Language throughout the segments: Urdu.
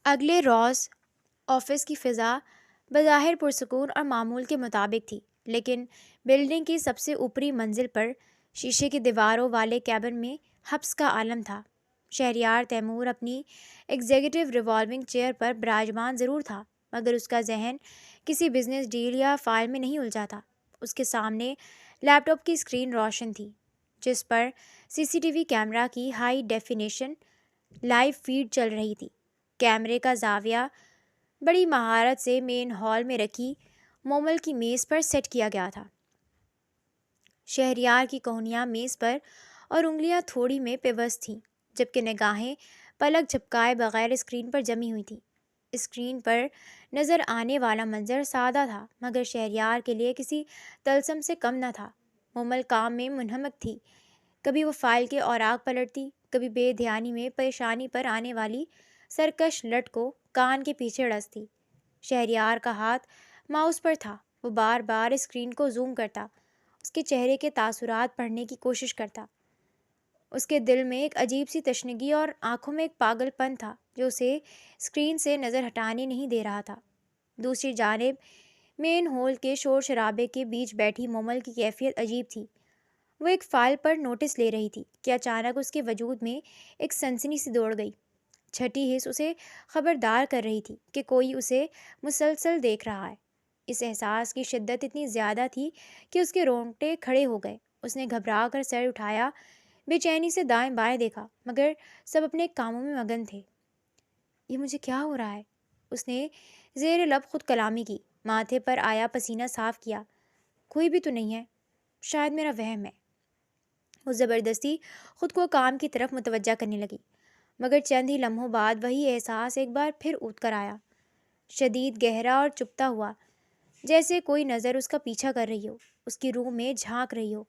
اگلے روز آفس کی فضا بظاہر پرسکون اور معمول کے مطابق تھی، لیکن بلڈنگ کی سب سے اوپری منزل پر شیشے کی دیواروں والے کیبن میں حبس کا عالم تھا۔ شہریار تیمور اپنی ایگزیکٹو ریوالونگ چیئر پر براجمان ضرور تھا، مگر اس کا ذہن کسی بزنس ڈیل یا فائل میں نہیں الجھا تھا۔ اس کے سامنے لیپ ٹاپ کی اسکرین روشن تھی، جس پر سی سی ٹی وی کیمرہ کی ہائی ڈیفینیشن لائیو فیڈ چل رہی تھی۔ کیمرے کا زاویہ بڑی مہارت سے مین ہال میں رکھی مومل کی میز پر سیٹ کیا گیا تھا۔ شہریار کی کوہنیاں میز پر اور انگلیاں تھوڑی میں پیوست تھیں، جبکہ نگاہیں پلک جھپکائے بغیر اسکرین پر جمی ہوئی تھیں۔ اسکرین پر نظر آنے والا منظر سادہ تھا، مگر شہریار کے لیے کسی طلسم سے کم نہ تھا۔ مومل کام میں منہمک تھی، کبھی وہ فائل کے اوراق پلٹتی، کبھی بے دھیانی میں پریشانی پر آنے والی سرکش لٹ کو کان کے پیچھے ڈستی۔ شہریار کا ہاتھ ماؤس پر تھا، وہ بار بار اسکرین کو زوم کرتا، اس کے چہرے کے تاثرات پڑھنے کی کوشش کرتا۔ اس کے دل میں ایک عجیب سی تشنگی اور آنکھوں میں ایک پاگل پن تھا جو اسے اسکرین سے نظر ہٹانے نہیں دے رہا تھا۔ دوسری جانب مین ہال کے شور شرابے کے بیچ بیٹھی مومل کی کیفیت عجیب تھی۔ وہ ایک فائل پر نوٹس لے رہی تھی کہ اچانک اس کے وجود میں ایک سنسنی سی دوڑ گئی۔ چھٹی حس اسے خبردار کر رہی تھی کہ کوئی اسے مسلسل دیکھ رہا ہے۔ اس احساس کی شدت اتنی زیادہ تھی کہ اس کے رونگٹے کھڑے ہو گئے۔ اس نے گھبرا کر سر اٹھایا، بے چینی سے دائیں بائیں دیکھا، مگر سب اپنے کاموں میں مگن تھے۔ یہ مجھے کیا ہو رہا ہے؟ اس نے زیر لب خود کلامی کی، ماتھے پر آیا پسینہ صاف کیا۔ کوئی بھی تو نہیں ہے، شاید میرا وہم ہے۔ وہ زبردستی خود کو کام کی طرف متوجہ کرنے لگی، مگر چند ہی لمحوں بعد وہی احساس ایک بار پھر اٹھ کر آیا، شدید، گہرا اور چپتا ہوا، جیسے کوئی نظر اس کا پیچھا کر رہی ہو، اس کی روح میں جھانک رہی ہو۔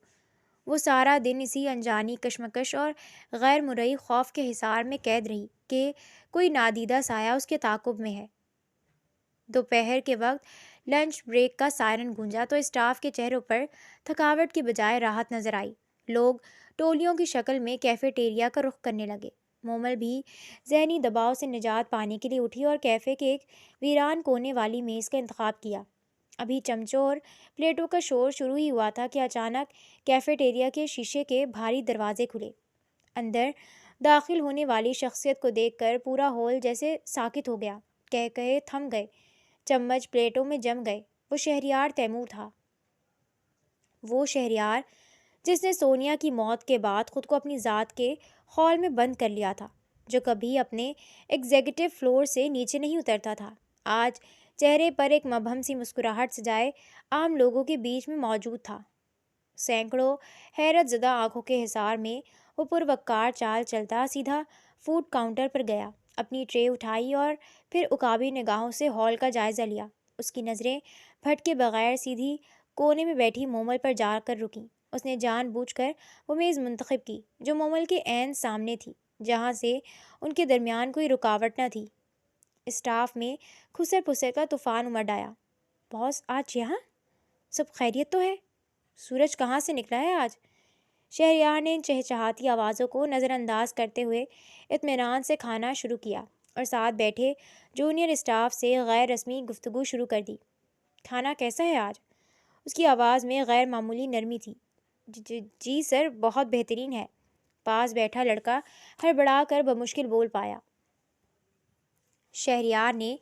وہ سارا دن اسی انجانی کشمکش اور غیر مرئی خوف کے حصار میں قید رہی کہ کوئی نادیدہ سایہ اس کے تعاقب میں ہے۔ دوپہر کے وقت لنچ بریک کا سائرن گونجا تو اسٹاف کے چہروں پر تھکاوٹ کی بجائے راحت نظر آئی۔ لوگ ٹولیوں کی شکل میں کیفیٹیریا کا رخ کرنے لگے۔ مومل بھی ذہنی دباؤ سے نجات پانے کے لیے اٹھی اور کیفے کے ایک ویران کونے والی میز کا انتخاب کیا۔ ابھی چمچوں اور پلیٹوں کا شور شروع ہی ہوا تھا کہ اچانک کیفیٹیریا کے شیشے کے بھاری دروازے کھلے۔ اندر داخل ہونے والی شخصیت کو دیکھ کر پورا ہال جیسے ساکت ہو گیا، قہقہے تھم گئے، چمچ پلیٹوں میں جم گئے۔ وہ شہریار تیمور تھا، وہ شہریار جس نے سونیا کی موت کے بعد خود کو اپنی ذات کے خول میں بند کر لیا تھا، جو کبھی اپنے ایگزیکٹو فلور سے نیچے نہیں اترتا تھا۔ آج چہرے پر ایک مبہم سی مسکراہٹ سجائے عام لوگوں کے بیچ میں موجود تھا۔ سینکڑوں حیرت زدہ آنکھوں کے حصار میں وہ پروقار چال چلتا سیدھا فوڈ کاؤنٹر پر گیا، اپنی ٹرے اٹھائی اور پھر عقابی نگاہوں سے ہال کا جائزہ لیا۔ اس کی نظریں بھٹکے بغیر سیدھی کونے میں بیٹھی مومل پر جا کر رکیں۔ اس نے جان بوجھ کر وہ میز منتخب کی جو مومل کے عین سامنے تھی، جہاں سے ان کے درمیان کوئی رکاوٹ نہ تھی۔ اسٹاف میں کھسر پھسر کا طوفان امڈ آیا۔ باس آج یہاں؟ سب خیریت تو ہے؟ سورج کہاں سے نکلا ہے آج؟ شہریار نے ان چہچہاتی آوازوں کو نظر انداز کرتے ہوئے اطمینان سے کھانا شروع کیا اور ساتھ بیٹھے جونیئر اسٹاف سے غیر رسمی گفتگو شروع کر دی۔ کھانا کیسا ہے آج؟ اس کی آواز میں غیر معمولی نرمی تھی۔ جی سر، بہت بہترین ہے، پاس بیٹھا لڑکا ہڑبڑا کر بمشکل بول پایا۔ شہریار نے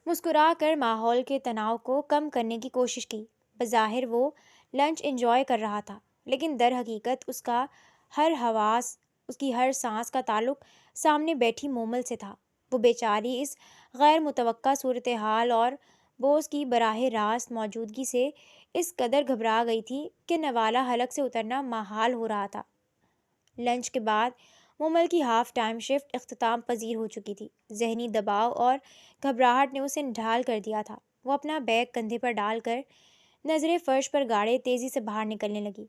مسکرا کر ماحول کے تناؤ کو کم کرنے کی کوشش کی۔ بظاہر وہ لنچ انجوائے کر رہا تھا، لیکن در حقیقت اس کا ہر حواس، اس کی ہر سانس کا تعلق سامنے بیٹھی مومل سے تھا۔ وہ بیچاری اس غیر متوقع صورتحال اور بوس کی براہ راست موجودگی سے اس قدر گھبرا گئی تھی کہ نوالہ حلق سے اترنا محال ہو رہا تھا۔ لنچ کے بعد مومل کی ہاف ٹائم شفٹ اختتام پذیر ہو چکی تھی۔ ذہنی دباؤ اور گھبراہٹ نے اسے ڈھال کر دیا تھا۔ وہ اپنا بیگ کندھے پر ڈال کر نظریں فرش پر گاڑے تیزی سے باہر نکلنے لگی۔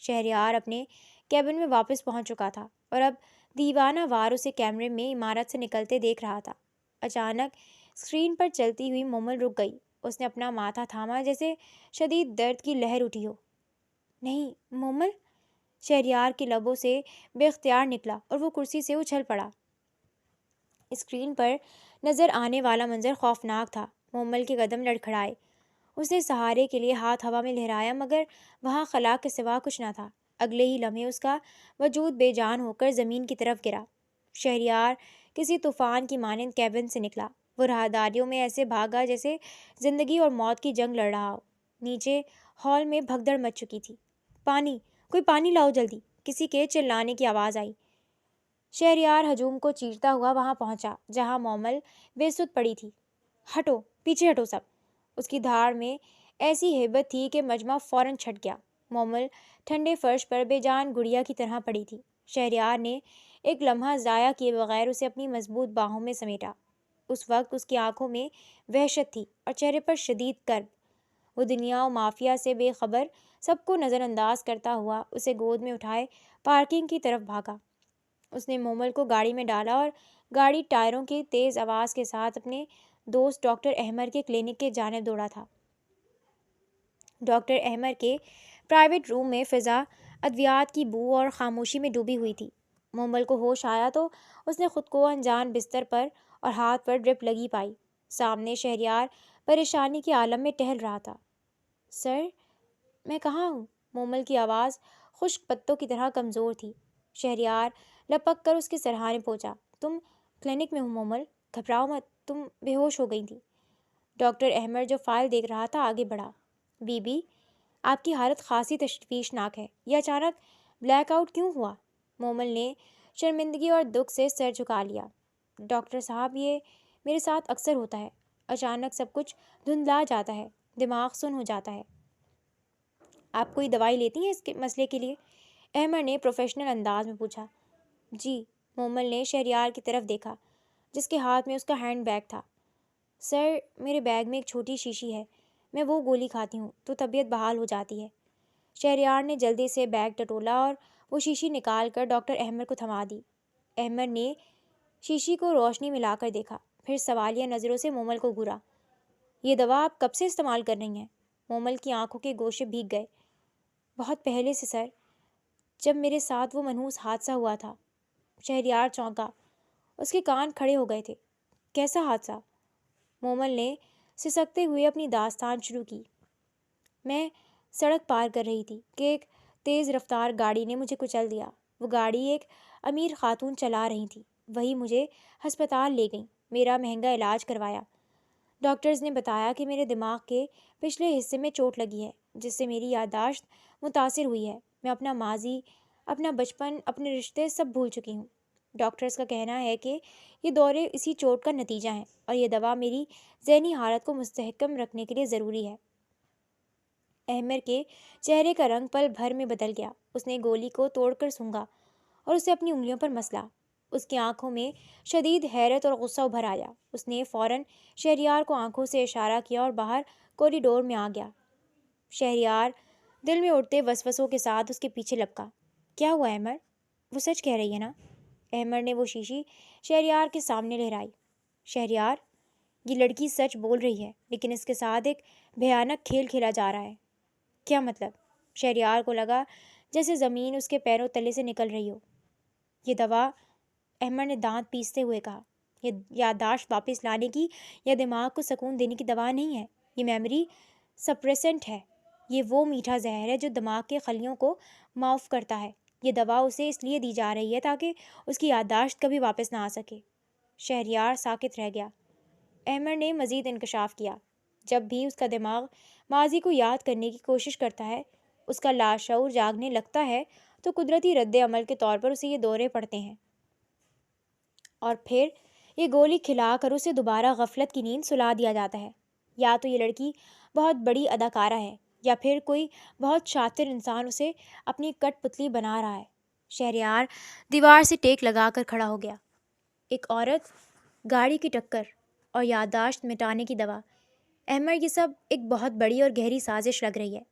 شہریار اپنے کیبن میں واپس پہنچ چکا تھا اور اب دیوانہ وار اسے کیمرے میں عمارت سے نکلتے دیکھ رہا تھا۔ اچانک اسکرین پر چلتی ہوئی مومل رک گئی۔ اس نے اپنا ماتھا تھاما جیسے شدید درد کی لہر اٹھی ہو۔ نہیں مومل، شہریار کے لبوں سے بے اختیار نکلا اور وہ کرسی سے اچھل پڑا۔ اسکرین پر نظر آنے والا منظر خوفناک تھا۔ مومل کے قدم لڑکھڑائے۔ اس نے سہارے کے لیے ہاتھ ہوا میں لہرایا مگر وہاں خلا کے سوا کچھ نہ تھا۔ اگلے ہی لمحے اس کا وجود بے جان ہو کر زمین کی طرف گرا۔ شہریار کسی طوفان کی مانند کیبن سے نکلا۔ وہ راہداریوں میں ایسے بھاگا جیسے زندگی اور موت کی جنگ لڑ رہا ہو۔ نیچے ہال میں بھگدڑ مچ چکی تھی۔ پانی، کوئی پانی لاؤ جلدی، کسی کے چلانے کی آواز آئی۔ شہریار ہجوم کو چیرتا ہوا وہاں پہنچا جہاں مومل بے سدھ پڑی تھی۔ ہٹو، پیچھے ہٹو سب۔ اس کی دھاڑ میں ایسی ہیبت تھی کہ مجمع فوراً چھٹ گیا۔ مومل ٹھنڈے فرش پر بے جان گڑیا کی طرح پڑی تھی۔ شہریار نے ایک لمحہ ضائع کیے بغیر اسے اپنی مضبوط باہوں میں سمیٹا۔ اس وقت اس کی آنکھوں میں وحشت تھی اور چہرے پر شدید کرب۔ وہ دنیا و مافیا سے بے خبر سب کو نظر انداز کرتا ہوا اسے گود میں اٹھائے پارکنگ کی طرف بھاگا۔ اس نے مومل کو گاڑی میں ڈالا اور گاڑی ٹائروں کی تیز آواز کے ساتھ اپنے دوست ڈاکٹر احمر کے کلینک کی جانب دوڑا تھا۔ ڈاکٹر احمر کے پرائیویٹ روم میں فضا ادویات کی بو اور خاموشی میں ڈوبی ہوئی تھی۔ مومل کو ہوش آیا تو اس نے خود کو انجان بستر پر اور ہاتھ پر ڈرپ لگی پائی۔ سامنے شہریار پریشانی کے عالم میں ٹہل رہا تھا۔ سر، میں کہاں ہوں؟ مومل کی آواز خشک پتوں کی طرح کمزور تھی۔ شہریار لپک کر اس کے سرہانے پہنچا۔ تم کلینک میں ہو مومل، گھبراؤ مت، تم بے ہوش ہو گئی تھی۔ ڈاکٹر احمر جو فائل دیکھ رہا تھا آگے بڑھا۔ بی بی، آپ کی حالت خاصی تشویشناک ہے، یہ اچانک بلیک آؤٹ کیوں ہوا؟ مومل نے شرمندگی اور دکھ سے سر جھکا لیا۔ ڈاکٹر صاحب، یہ میرے ساتھ اکثر ہوتا ہے، اچانک سب کچھ دھندلا جاتا ہے، دماغ سن ہو جاتا ہے۔ آپ کوئی دوائی لیتی ہیں اس کے مسئلے کے لیے؟ احمر نے پروفیشنل انداز میں پوچھا۔ جی، مومل نے شہریار کی طرف دیکھا جس کے ہاتھ میں اس کا ہینڈ بیگ تھا۔ سر، میرے بیگ میں ایک چھوٹی شیشی ہے، میں وہ گولی کھاتی ہوں تو طبیعت بحال ہو جاتی ہے۔ شہریار نے جلدی سے بیگ ٹٹولا اور وہ شیشی نکال کر ڈاکٹر احمر کو تھما دی۔ احمر نے شیشی کو روشنی میں لا کر دیکھا، پھر سوالیہ نظروں سے مومل کو گھورا۔ یہ دوا آپ کب سے استعمال کر رہی ہیں؟ مومل کی آنکھوں کے گوشے بھیگ گئے۔ بہت پہلے سے سر، جب میرے ساتھ وہ منحوس حادثہ ہوا تھا۔ شہریار چونکا، اس کے کان کھڑے ہو گئے تھے۔ کیسا حادثہ؟ مومل نے سسکتے ہوئے اپنی داستان شروع کی۔ میں سڑک پار کر رہی تھی کہ ایک تیز رفتار گاڑی نے مجھے کچل دیا۔ وہ گاڑی ایک امیر خاتون چلا رہی تھی، وہی مجھے ہسپتال لے گئیں، میرا مہنگا علاج کروایا۔ ڈاکٹرز نے بتایا کہ میرے دماغ کے پچھلے حصے میں چوٹ لگی ہے جس سے میری یادداشت متاثر ہوئی ہے۔ میں اپنا ماضی، اپنا بچپن، اپنے رشتے سب بھول چکی ہوں۔ ڈاکٹرز کا کہنا ہے کہ یہ دورے اسی چوٹ کا نتیجہ ہیں اور یہ دوا میری ذہنی حالت کو مستحکم رکھنے کے لیے ضروری ہے۔ احمر کے چہرے کا رنگ پل بھر میں بدل گیا۔ اس نے گولی کو توڑ کر سونگھا اور اسے اپنی انگلیوں پر مسلا۔ اس کی آنکھوں میں شدید حیرت اور غصہ ابھر آیا۔ اس نے فوراً شہریار کو آنکھوں سے اشارہ کیا اور باہر کوریڈور میں آ گیا۔ شہریار دل میں اٹھتے وسوسوں کے ساتھ اس کے پیچھے لپکا۔ کیا ہوا احمر؟ وہ سچ کہہ رہی ہے نا؟ احمر نے وہ شیشی شہریار کے سامنے لہرائی۔ شہریار، یہ لڑکی سچ بول رہی ہے لیکن اس کے ساتھ ایک بھیانک کھیل کھیلا جا رہا ہے۔ کیا مطلب؟ شہریار کو لگا جیسے زمین اس کے پیروں تلے سے نکل رہی ہو۔ یہ دوا، احمر نے دانت پیستے ہوئے کہا، یہ یادداشت واپس لانے کی یا دماغ کو سکون دینے کی دوا نہیں ہے، یہ میموری سپریسنٹ ہے۔ یہ وہ میٹھا زہر ہے جو دماغ کے خلیوں کو معاف کرتا ہے۔ یہ دوا اسے اس لیے دی جا رہی ہے تاکہ اس کی یادداشت کبھی واپس نہ آ سکے۔ شہریار ساکت رہ گیا۔ احمر نے مزید انکشاف کیا۔ جب بھی اس کا دماغ ماضی کو یاد کرنے کی کوشش کرتا ہے، اس کا لاشعور جاگنے لگتا ہے تو قدرتی رد عمل کے طور پر اسے یہ دورے پڑتے ہیں اور پھر یہ گولی کھلا کر اسے دوبارہ غفلت کی نیند سلا دیا جاتا ہے۔ یا تو یہ لڑکی بہت بڑی اداکارہ ہے یا پھر کوئی بہت شاطر انسان اسے اپنی کٹ پتلی بنا رہا ہے۔ شہریار دیوار سے ٹیک لگا کر کھڑا ہو گیا۔ ایک عورت، گاڑی کی ٹکر اور یادداشت مٹانے کی دوا۔ احمر، یہ سب ایک بہت بڑی اور گہری سازش لگ رہی ہے۔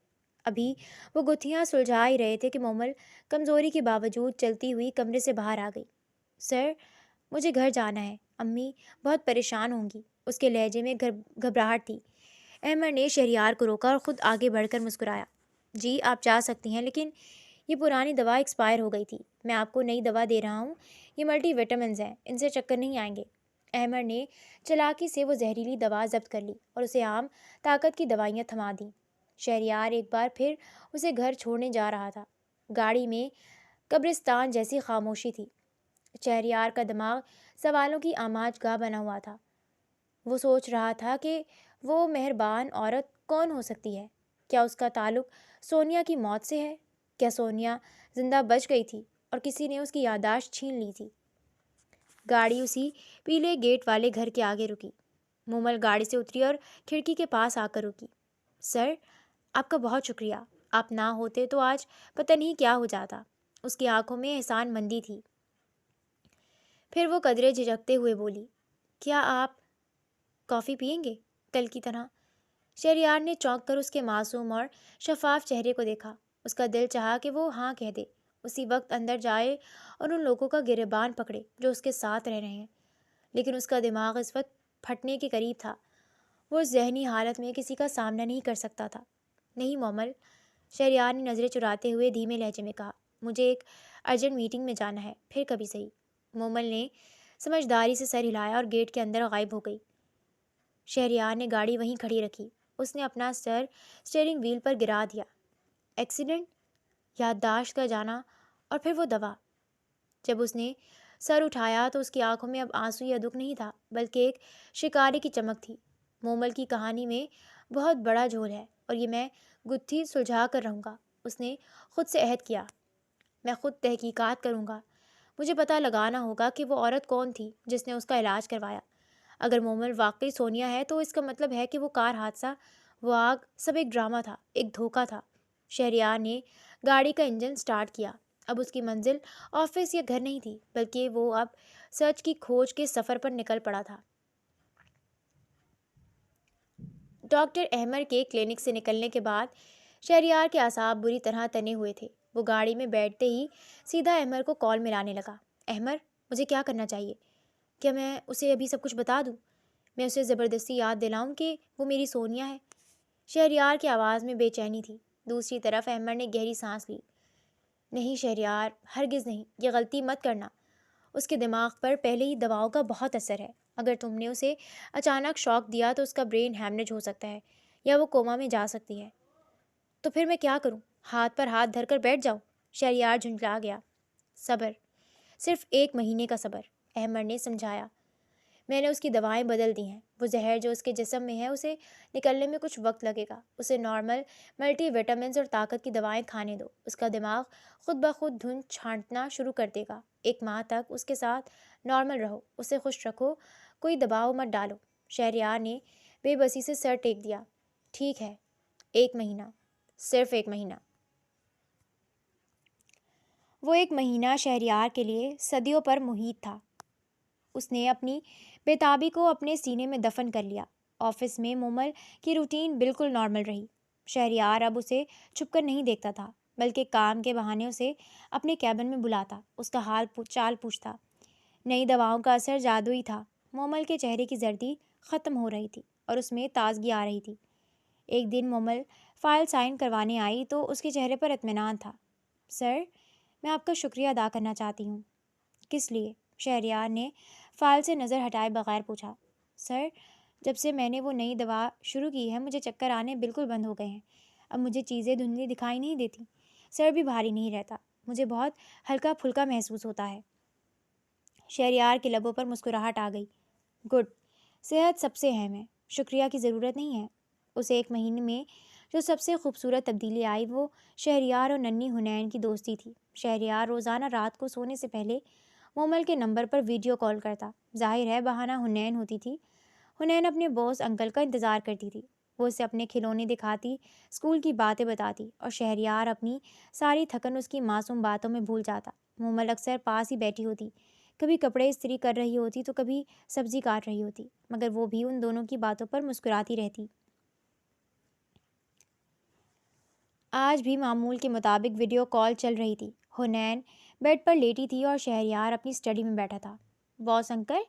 ابھی وہ گتھیاں سلجھا ہی رہے تھے کہ مومل کمزوری کے باوجود چلتی ہوئی کمرے سے باہر آ گئی۔ سر، مجھے گھر جانا ہے، امی بہت پریشان ہوں گی۔ اس کے لہجے میں گھبراہٹ تھی۔ احمر نے شہریار کو روکا اور خود آگے بڑھ کر مسکرایا۔ جی، آپ جا سکتی ہیں لیکن یہ پرانی دوا ایکسپائر ہو گئی تھی۔ میں آپ کو نئی دوا دے رہا ہوں، یہ ملٹی وٹامنز ہیں، ان سے چکر نہیں آئیں گے۔ احمد نے چلاکی سے وہ زہریلی دوا ضبط کر لی اور اسے عام طاقت کی دوائیاں تھما دیں۔ شہریار ایک بار پھر اسے گھر چھوڑنے جا رہا تھا۔ گاڑی میں قبرستان جیسی خاموشی تھی۔ شہریار کا دماغ سوالوں کی آماج گاہ بنا ہوا تھا۔ وہ سوچ رہا تھا کہ وہ مہربان عورت کون ہو سکتی ہے؟ کیا اس کا تعلق سونیا کی موت سے ہے؟ کیا سونیا زندہ بچ گئی تھی اور کسی نے اس کی یادداشت چھین لی تھی؟ گاڑی اسی پیلے گیٹ والے گھر کے آگے رکی۔ مومل گاڑی سے اتری اور کھڑکی کے پاس آ کر رکی۔ سر، آپ کا بہت شکریہ۔ آپ نہ ہوتے تو آج پتہ نہیں کیا ہو جاتا۔ اس کی آنکھوں میں احسان مندی تھی۔ پھر وہ قدرے جھجکتے ہوئے بولی، کیا آپ کافی پئیں گے؟ کل کی طرح؟ شہریار نے چونک کر اس کے معصوم اور شفاف چہرے کو دیکھا۔ اس کا دل چاہا کہ وہ ہاں کہہ دے، اسی وقت اندر جائے اور ان لوگوں کا گریبان پکڑے جو اس کے ساتھ رہ رہے ہیں، لیکن اس کا دماغ اس وقت پھٹنے کے قریب تھا۔ وہ اس ذہنی حالت میں کسی کا سامنا نہیں کر سکتا تھا۔ نہیں مومل، شہریار نے نظریں چراتے ہوئے دھیمے لہجے میں کہا، مجھے ایک ارجنٹ میٹنگ میں جانا ہے، پھر کبھی صحیح۔ مومل نے سمجھداری سے سر ہلایا اور گیٹ کے اندر غائب ہو گئی۔ شہریار نے گاڑی وہیں کھڑی رکھی۔ اس نے اپنا سر اسٹیئرنگ وہیل پر گرا دیا۔ ایکسیڈنٹ، یادداشت کا جانا اور پھر وہ دوا۔ جب اس نے سر اٹھایا تو اس کی آنکھوں میں اب آنسو یا دکھ نہیں تھا، بلکہ ایک شکاری کی چمک تھی۔ مومل کی کہانی میں بہت بڑا جھول ہے اور یہ میں گتھی سلجھا کر رہوں گا۔ اس نے خود سے عہد کیا، میں خود تحقیقات کروں گا۔ مجھے پتہ لگانا ہوگا کہ وہ عورت کون تھی جس نے اس کا علاج کروایا۔ اگر مومل واقعی سونیا ہے تو اس کا مطلب ہے کہ وہ کار حادثہ، وہ آگ، سب ایک ڈرامہ تھا، ایک دھوکہ تھا۔ شہریار نے گاڑی کا انجن سٹارٹ کیا۔ اب اس کی منزل آفس یا گھر نہیں تھی، بلکہ وہ اب سچ کی کھوج کے سفر پر نکل پڑا تھا۔ ڈاکٹر احمد کے کلینک سے نکلنے کے بعد شہریار کے اعصاب بری طرح تنے ہوئے تھے۔ وہ گاڑی میں بیٹھتے ہی سیدھا احمد کو کال ملانے لگا۔ احمد، مجھے کیا کرنا چاہیے؟ کیا میں اسے ابھی سب کچھ بتا دوں؟ میں اسے زبردستی یاد دلاؤں کہ وہ میری سونیا ہے؟ شہریار کی آواز میں بے چینی تھی۔ دوسری طرف احمد نے گہری سانس لی۔ نہیں شہریار، ہرگز نہیں، یہ غلطی مت کرنا۔ اس کے دماغ پر پہلے ہی دواؤں کا بہت اثر ہے۔ اگر تم نے اسے اچانک شوق دیا تو اس کا برین ہیمریج ہو سکتا ہے یا وہ کوما میں جا سکتی ہے۔ تو پھر میں کیا کروں؟ ہاتھ پر ہاتھ دھر کر بیٹھ جاؤں؟ شہریار جھنجلا گیا۔ صبر، صرف 1 مہینے کا صبر، احمد نے سمجھایا۔ میں نے اس کی دوائیں بدل دی ہیں۔ وہ زہر جو اس کے جسم میں ہے اسے نکلنے میں کچھ وقت لگے گا۔ اسے نارمل ملٹی وٹامنز اور طاقت کی دوائیں کھانے دو۔ اس کا دماغ خود بخود دھن چھانٹنا شروع کر دے گا۔ 1 ماہ تک اس کے ساتھ نارمل رہو، اسے خوش رکھو، کوئی دباؤ مت ڈالو۔ شہریار نے بے بسی سے سر ٹیک دیا۔ ٹھیک ہے، 1 مہینہ، صرف 1 مہینہ۔ وہ 1 مہینہ شہریار کے لیے صدیوں پر محیط تھا۔ اس نے اپنی بےتابی کو اپنے سینے میں دفن کر لیا۔ آفس میں مومل کی روٹین بالکل نارمل رہی۔ شہریار اب اسے چھپ کر نہیں دیکھتا تھا، بلکہ کام کے بہانے اسے اپنے کیبن میں بلاتا، اس کا حال چال پوچھتا۔ نئی دواؤں کا اثر جادوئی تھا۔ مومل کے چہرے کی زردی ختم ہو رہی تھی اور اس میں تازگی آ رہی تھی۔ ایک دن مومل فائل سائن کروانے آئی تو اس کے چہرے پر اطمینان تھا۔ سر، میں آپ کا شکریہ ادا کرنا چاہتی ہوں۔ کس لیے؟ شہریار نے فائل سے نظر ہٹائے بغیر پوچھا۔ سر، جب سے میں نے وہ نئی دوا شروع کی ہے مجھے چکر آنے بالکل بند ہو گئے ہیں۔ اب مجھے چیزیں دھندلی دکھائی نہیں دیتی، سر بھی بھاری نہیں رہتا، مجھے بہت ہلکا پھلکا محسوس ہوتا ہے۔ شہریار کے لبوں پر مسکراہٹ آ گئی۔ گڈ، صحت سب سے اہم ہے، شکریہ کی ضرورت نہیں ہے۔ اس 1 مہینے میں جو سب سے خوبصورت تبدیلی آئی وہ شہریار اور ننھی حنین کی دوستی تھی۔ شہریار روزانہ رات کو سونے سے پہلے مومل کے نمبر پر ویڈیو کال کرتا۔ ظاہر ہے بہانہ حنین ہوتی تھی۔ حنین اپنے باس انکل کا انتظار کرتی تھی۔ وہ اسے اپنے کھلونے دکھاتی، اسکول کی باتیں بتاتی اور شہریار اپنی ساری تھکن اس کی معصوم باتوں میں بھول جاتا۔ مومل اکثر پاس ہی بیٹھی ہوتی، کبھی کپڑے استری کر رہی ہوتی تو کبھی سبزی کاٹ رہی ہوتی، مگر وہ بھی ان دونوں کی باتوں پر مسکراتی رہتی۔ آج بھی معمول کے مطابق ویڈیو کال چل رہی تھی۔ حنین بیڈ پر لیٹی تھی اور شہریار اپنی اسٹڈی میں بیٹھا تھا۔ باس انکل،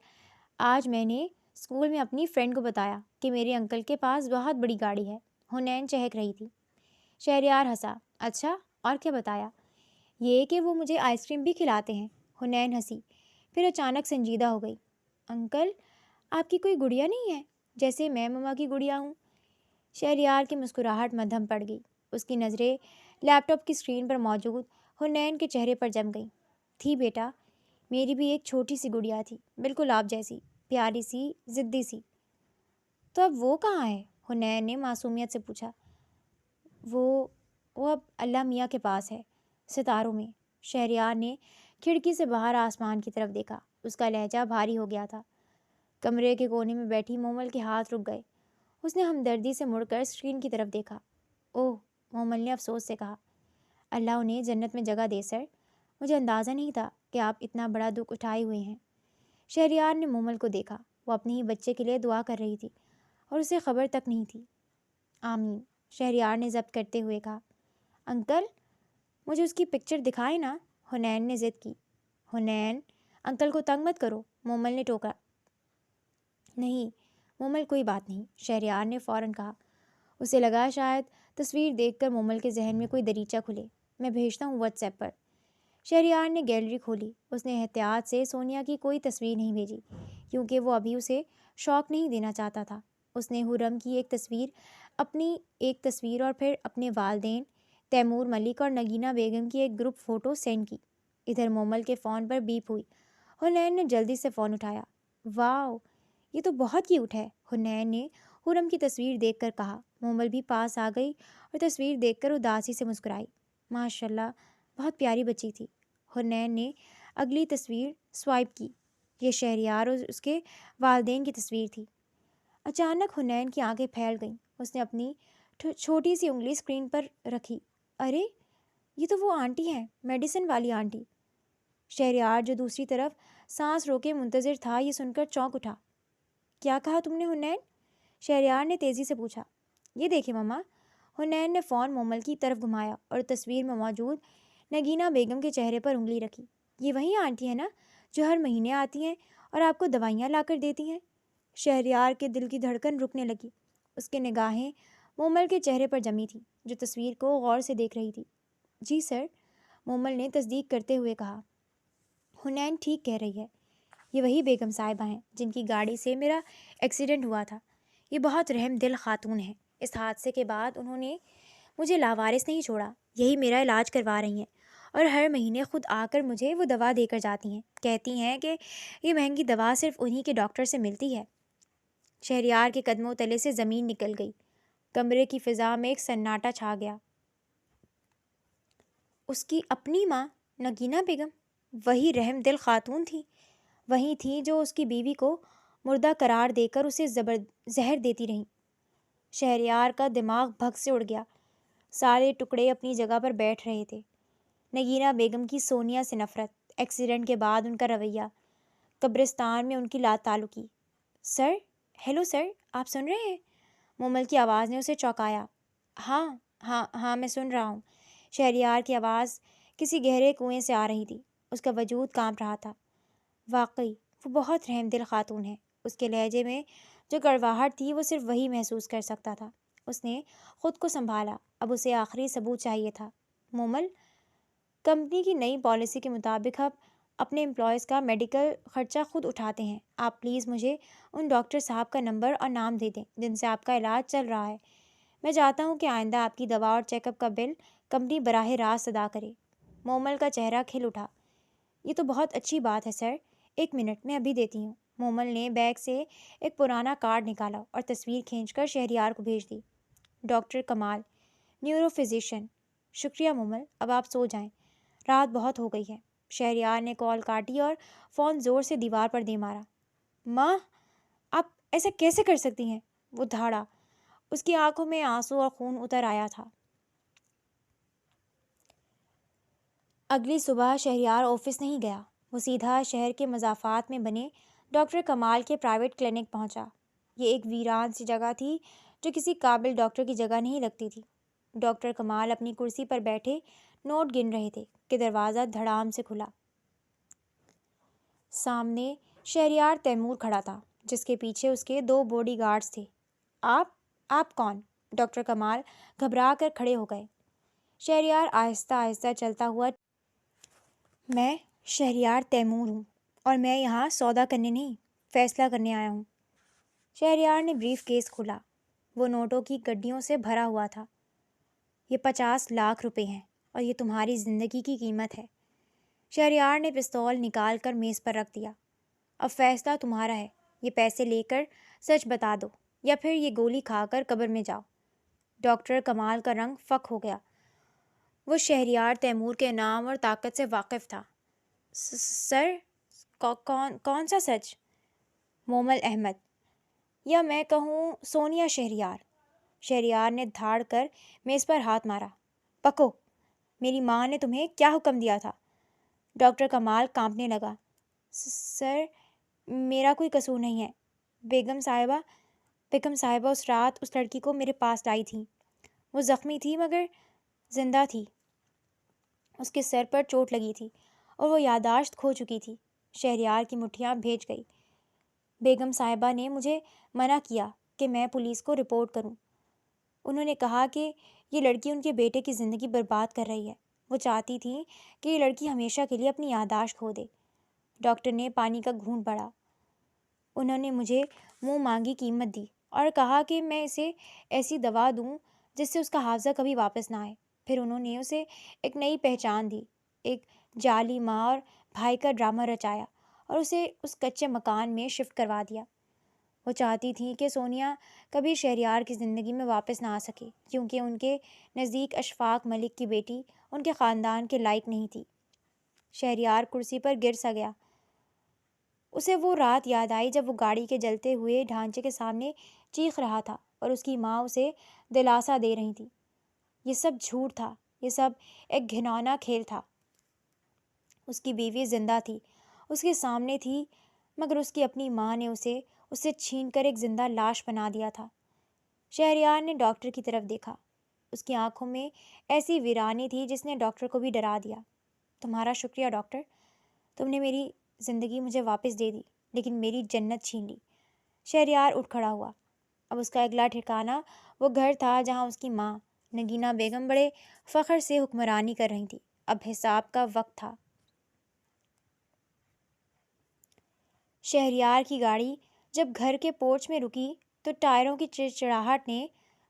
آج میں نے اسکول میں اپنی فرینڈ کو بتایا کہ میرے انکل کے پاس بہت بڑی گاڑی ہے۔ حنین چہک رہی تھی۔ شہریار ہنسا۔ اچھا، اور کیا بتایا؟ یہ کہ وہ مجھے آئس کریم بھی کھلاتے ہیں۔ حنین ہنسی، پھر اچانک سنجیدہ ہو گئی۔ انکل آپ کی کوئی گڑیا نہیں ہے جیسے میں مما کی گڑیا ہوں؟ شہریار کی مسکراہٹ مدھم پڑ گئی۔ اس کی نظریں لیپ ٹاپ کی اسکرین پر موجود حنین کے چہرے پر جم گئیں۔ تھی بیٹا، میری بھی ایک چھوٹی سی گڑیا تھی، بالکل آپ جیسی، پیاری سی، ضدی سی۔ تو اب وہ کہاں ہے؟ حنین نے معصومیت سے پوچھا۔ وہ اب اللہ میاں کے پاس ہے، ستاروں میں۔ شہریار نے کھڑکی سے باہر آسمان کی طرف دیکھا۔ اس کا لہجہ بھاری ہو گیا تھا۔ کمرے کے کونے میں بیٹھی مومل کے ہاتھ رک گئے۔ اس نے ہمدردی سے مڑ کر اسکرین کی طرف دیکھا۔ اوہ، مومل نے افسوس سے کہا، اللہ انہیں جنت میں جگہ دے سر، مجھے اندازہ نہیں تھا کہ آپ اتنا بڑا دکھ اٹھائے ہوئے ہیں۔ شہریار نے مومل کو دیکھا۔ وہ اپنے ہی بچے کے لیے دعا کر رہی تھی اور اسے خبر تک نہیں تھی۔ آمین، شہریار نے ضبط کرتے ہوئے کہا۔ انکل مجھے اس کی پکچر دکھائے نا، حنین نے ضد کی۔ حنین، انکل کو تنگ مت کرو، مومل نے ٹوکا۔ نہیں مومل، کوئی بات نہیں، شہریار نے فوراً کہا۔ اسے لگا شاید تصویر دیکھ کر مومل کے ذہن میں کوئی دریچہ کھلے۔ میں بھیجتا ہوں واٹس ایپ پر۔ شہریار نے گیلری کھولی۔ اس نے احتیاط سے سونیا کی کوئی تصویر نہیں بھیجی کیونکہ وہ ابھی اسے شوق نہیں دینا چاہتا تھا۔ اس نے حرم کی ایک تصویر، اپنی ایک تصویر اور پھر اپنے والدین تیمور ملک اور نگینہ بیگم کی ایک گروپ فوٹو سینڈ کی۔ ادھر مومل کے فون پر بیپ ہوئی۔ حنین نے جلدی سے فون اٹھایا۔ واو، یہ تو بہت کیوٹ ہے، حنین نے حرم کی تصویر دیکھ کر کہا۔ مومل بھی پاس آ گئی اور تصویر دیکھ کر اداسی سے مسکرائی۔ ماشاء اللہ، بہت پیاری بچی تھی۔ حنین نے اگلی تصویر سوائپ کی۔ یہ شہریار اور اس کے والدین کی تصویر تھی۔ اچانک حنین کی آنکھیں پھیل گئیں۔ اس نے اپنی چھوٹی سی انگلی اسکرین پر رکھی۔ ارے، یہ تو وہ آنٹی ہیں، میڈیسن والی آنٹی۔ شہریار جو دوسری طرف سانس روکے منتظر تھا، یہ سن کر چونک اٹھا۔ کیا کہا تم نے حنین؟ شہریار نے تیزی سے پوچھا۔ یہ دیکھیں مما۔ حنین نے فون مومل کی طرف گھمایا اور تصویر میں موجود نگینہ بیگم کے چہرے پر انگلی رکھی۔ یہ وہی آنٹی ہے نا جو ہر مہینے آتی ہیں اور آپ کو دوائیاں لا کر دیتی ہیں؟ شہریار کے دل کی دھڑکن رکنے لگی۔ اس کے نگاہیں مومل کے چہرے پر جمی تھیں جو تصویر کو غور سے دیکھ رہی تھی۔ جی سر، مومل نے تصدیق کرتے ہوئے کہا۔ حنین ٹھیک کہہ رہی ہے، یہ وہی بیگم صاحبہ ہیں جن کی گاڑی سے میرا ایکسیڈنٹ ہوا تھا۔ یہ بہت رحم دل خاتون ہیں۔ اس حادثے کے بعد انہوں نے مجھے لاوارث نہیں چھوڑا، یہی میرا علاج کروا رہی ہیں اور ہر مہینے خود آ کر مجھے وہ دوا دے کر جاتی ہیں۔ کہتی ہیں کہ یہ مہنگی دوا صرف انہی کے ڈاکٹر سے ملتی ہے۔ شہریار کے قدموں تلے سے زمین نکل گئی۔ کمرے کی فضا میں ایک سناٹا چھا گیا۔ اس کی اپنی ماں نگینہ بیگم وہی رحم دل خاتون تھی، وہی تھی جو اس کی بیوی کو مردہ قرار دے کر اسے زہر دیتی رہیں۔ شہریار کا دماغ بھگ سے اڑ گیا۔ سارے ٹکڑے اپنی جگہ پر بیٹھ رہے تھے۔ نگینہ بیگم کی سونیا سے نفرت، ایکسیڈنٹ کے بعد ان کا رویہ، قبرستان میں ان کی لاتعلقی۔ سر، ہیلو سر، آپ سن رہے ہیں؟ مومل کی آواز نے اسے چونکایا۔ ہاں ہاں ہاں، میں سن رہا ہوں۔ شہریار کی آواز کسی گہرے کنویں سے آ رہی تھی۔ اس کا وجود کانپ رہا تھا۔ واقعی وہ بہت رحم دل خاتون ہے۔ اس کے لہجے میں جو کڑواہٹ تھی وہ صرف وہی محسوس کر سکتا تھا۔ اس نے خود کو سنبھالا۔ اب اسے آخری ثبوت چاہیے تھا۔ مومل، کمپنی کی نئی پالیسی کے مطابق اب اپنے امپلائیز کا میڈیکل خرچہ خود اٹھاتے ہیں۔ آپ پلیز مجھے ان ڈاکٹر صاحب کا نمبر اور نام دے دیں جن سے آپ کا علاج چل رہا ہے۔ میں چاہتا ہوں کہ آئندہ آپ کی دوا اور چیک اپ کا بل کمپنی براہ راست ادا کرے۔ مومل کا چہرہ کھل اٹھا۔ یہ تو بہت اچھی بات ہے سر، ایک منٹ میں ابھی دیتی ہوں۔ مومل نے بیگ سے ایک پرانا کارڈ نکالا اور تصویر کھینچ کر شہریار کو بھیج دی۔ ڈاکٹر کمال، نیورو فزیشین۔ شکریہ مومل، اب آپ سو جائیں، رات بہت ہو گئی ہے۔ شہریار نے کال کاٹی اور فون زور سے دیوار پر دے مارا۔ ماں، آپ ایسا کیسے کر سکتی ہیں؟ وہ دھاڑا۔ اس کی آنکھوں میں آنسو اور خون اتر آیا تھا۔ اگلی صبح شہریار آفس نہیں گیا۔ وہ سیدھا شہر کے مضافات میں بنے ڈاکٹر کمال کے پرائیویٹ کلینک پہنچا۔ یہ ایک ویران سی جگہ تھی جو کسی قابل ڈاکٹر کی جگہ نہیں لگتی تھی۔ ڈاکٹر کمال اپنی کرسی پر بیٹھے نوٹ گن رہے تھے کہ دروازہ دھڑام سے کھلا۔ سامنے شہریار تیمور کھڑا تھا جس کے پیچھے اس کے 2 باڈی گارڈز تھے۔ آپ کون؟ ڈاکٹر کمال گھبرا کر کھڑے ہو گئے۔ شہریار آہستہ آہستہ چلتا ہوا۔ میں شہریار تیمور ہوں اور میں یہاں سودا کرنے نہیں، فیصلہ کرنے آیا ہوں۔ شہریار نے بریف کیس کھولا۔ وہ نوٹوں کی گڈیوں سے بھرا ہوا تھا۔ یہ 50 لاکھ روپے ہیں اور یہ تمہاری زندگی کی قیمت ہے۔ شہریار نے پستول نکال کر میز پر رکھ دیا۔ اب فیصلہ تمہارا ہے۔ یہ پیسے لے کر سچ بتا دو یا پھر یہ گولی کھا کر قبر میں جاؤ۔ ڈاکٹر کمال کا رنگ فک ہو گیا۔ وہ شہریار تیمور کے نام اور طاقت سے واقف تھا۔ سر، کون سا سچ؟ مومل احمد، یا میں کہوں سونیا شہریار۔ شہریار نے دھاڑ کر میز پر ہاتھ مارا۔ پکو، میری ماں نے تمہیں کیا حکم دیا تھا؟ ڈاکٹر کمال کانپنے لگا۔ سر، میرا کوئی قصور نہیں ہے۔ بیگم صاحبہ اس رات اس لڑکی کو میرے پاس لائی تھیں۔ وہ زخمی تھی مگر زندہ تھی۔ اس کے سر پر چوٹ لگی تھی اور وہ یادداشت کھو چکی تھی۔ شہریار کی مٹھیاں بھیج گئی۔ بیگم صاحبہ نے مجھے منع کیا کہ میں پولیس کو رپورٹ کروں۔ انہوں نے کہا کہ یہ لڑکی ان کے بیٹے کی زندگی برباد کر رہی ہے۔ وہ چاہتی تھی کہ یہ لڑکی ہمیشہ کے لیے اپنی یادداشت کھو دے۔ ڈاکٹر نے پانی کا گھونٹ بھرا۔ انہوں نے مجھے منہ مانگی قیمت دی اور کہا کہ میں اسے ایسی دوا دوں جس سے اس کا حافظہ کبھی واپس نہ آئے۔ پھر انہوں نے اسے ایک نئی پہچان دی، ایک جعلی ماں اور بھائی کا ڈرامہ رچایا اور اسے اس کچے مکان میں شفٹ کروا دیا۔ وہ چاہتی تھی کہ سونیا کبھی شہریار کی زندگی میں واپس نہ آ سکے، کیونکہ ان کے نزدیک اشفاق ملک کی بیٹی ان کے خاندان کے لائق نہیں تھی۔ شہریار کرسی پر گر سا گیا۔ اسے وہ رات یاد آئی جب وہ گاڑی کے جلتے ہوئے ڈھانچے کے سامنے چیخ رہا تھا اور اس کی ماں اسے دلاسا دے رہی تھی۔ یہ سب جھوٹ تھا، یہ سب ایک گھناؤنا کھیل تھا۔ اس کی بیوی زندہ تھی، اس کے سامنے تھی، مگر اس کی اپنی ماں نے اسے چھین کر ایک زندہ لاش بنا دیا تھا۔ شہریار نے ڈاکٹر کی طرف دیکھا۔ اس کی آنکھوں میں ایسی ویرانی تھی جس نے ڈاکٹر کو بھی ڈرا دیا۔ تمہارا شکریہ ڈاکٹر، تم نے میری زندگی مجھے واپس دے دی، لیکن میری جنت چھین لی۔ شہریار اٹھ کھڑا ہوا۔ اب اس کا اگلا ٹھکانہ وہ گھر تھا جہاں اس کی ماں نگینہ بیگم بڑے فخر سے حکمرانی کر رہی تھی۔ اب حساب کا وقت تھا۔ شہریار کی گاڑی جب گھر کے پورچ میں رکی تو ٹائروں کی چڑچڑاہٹ نے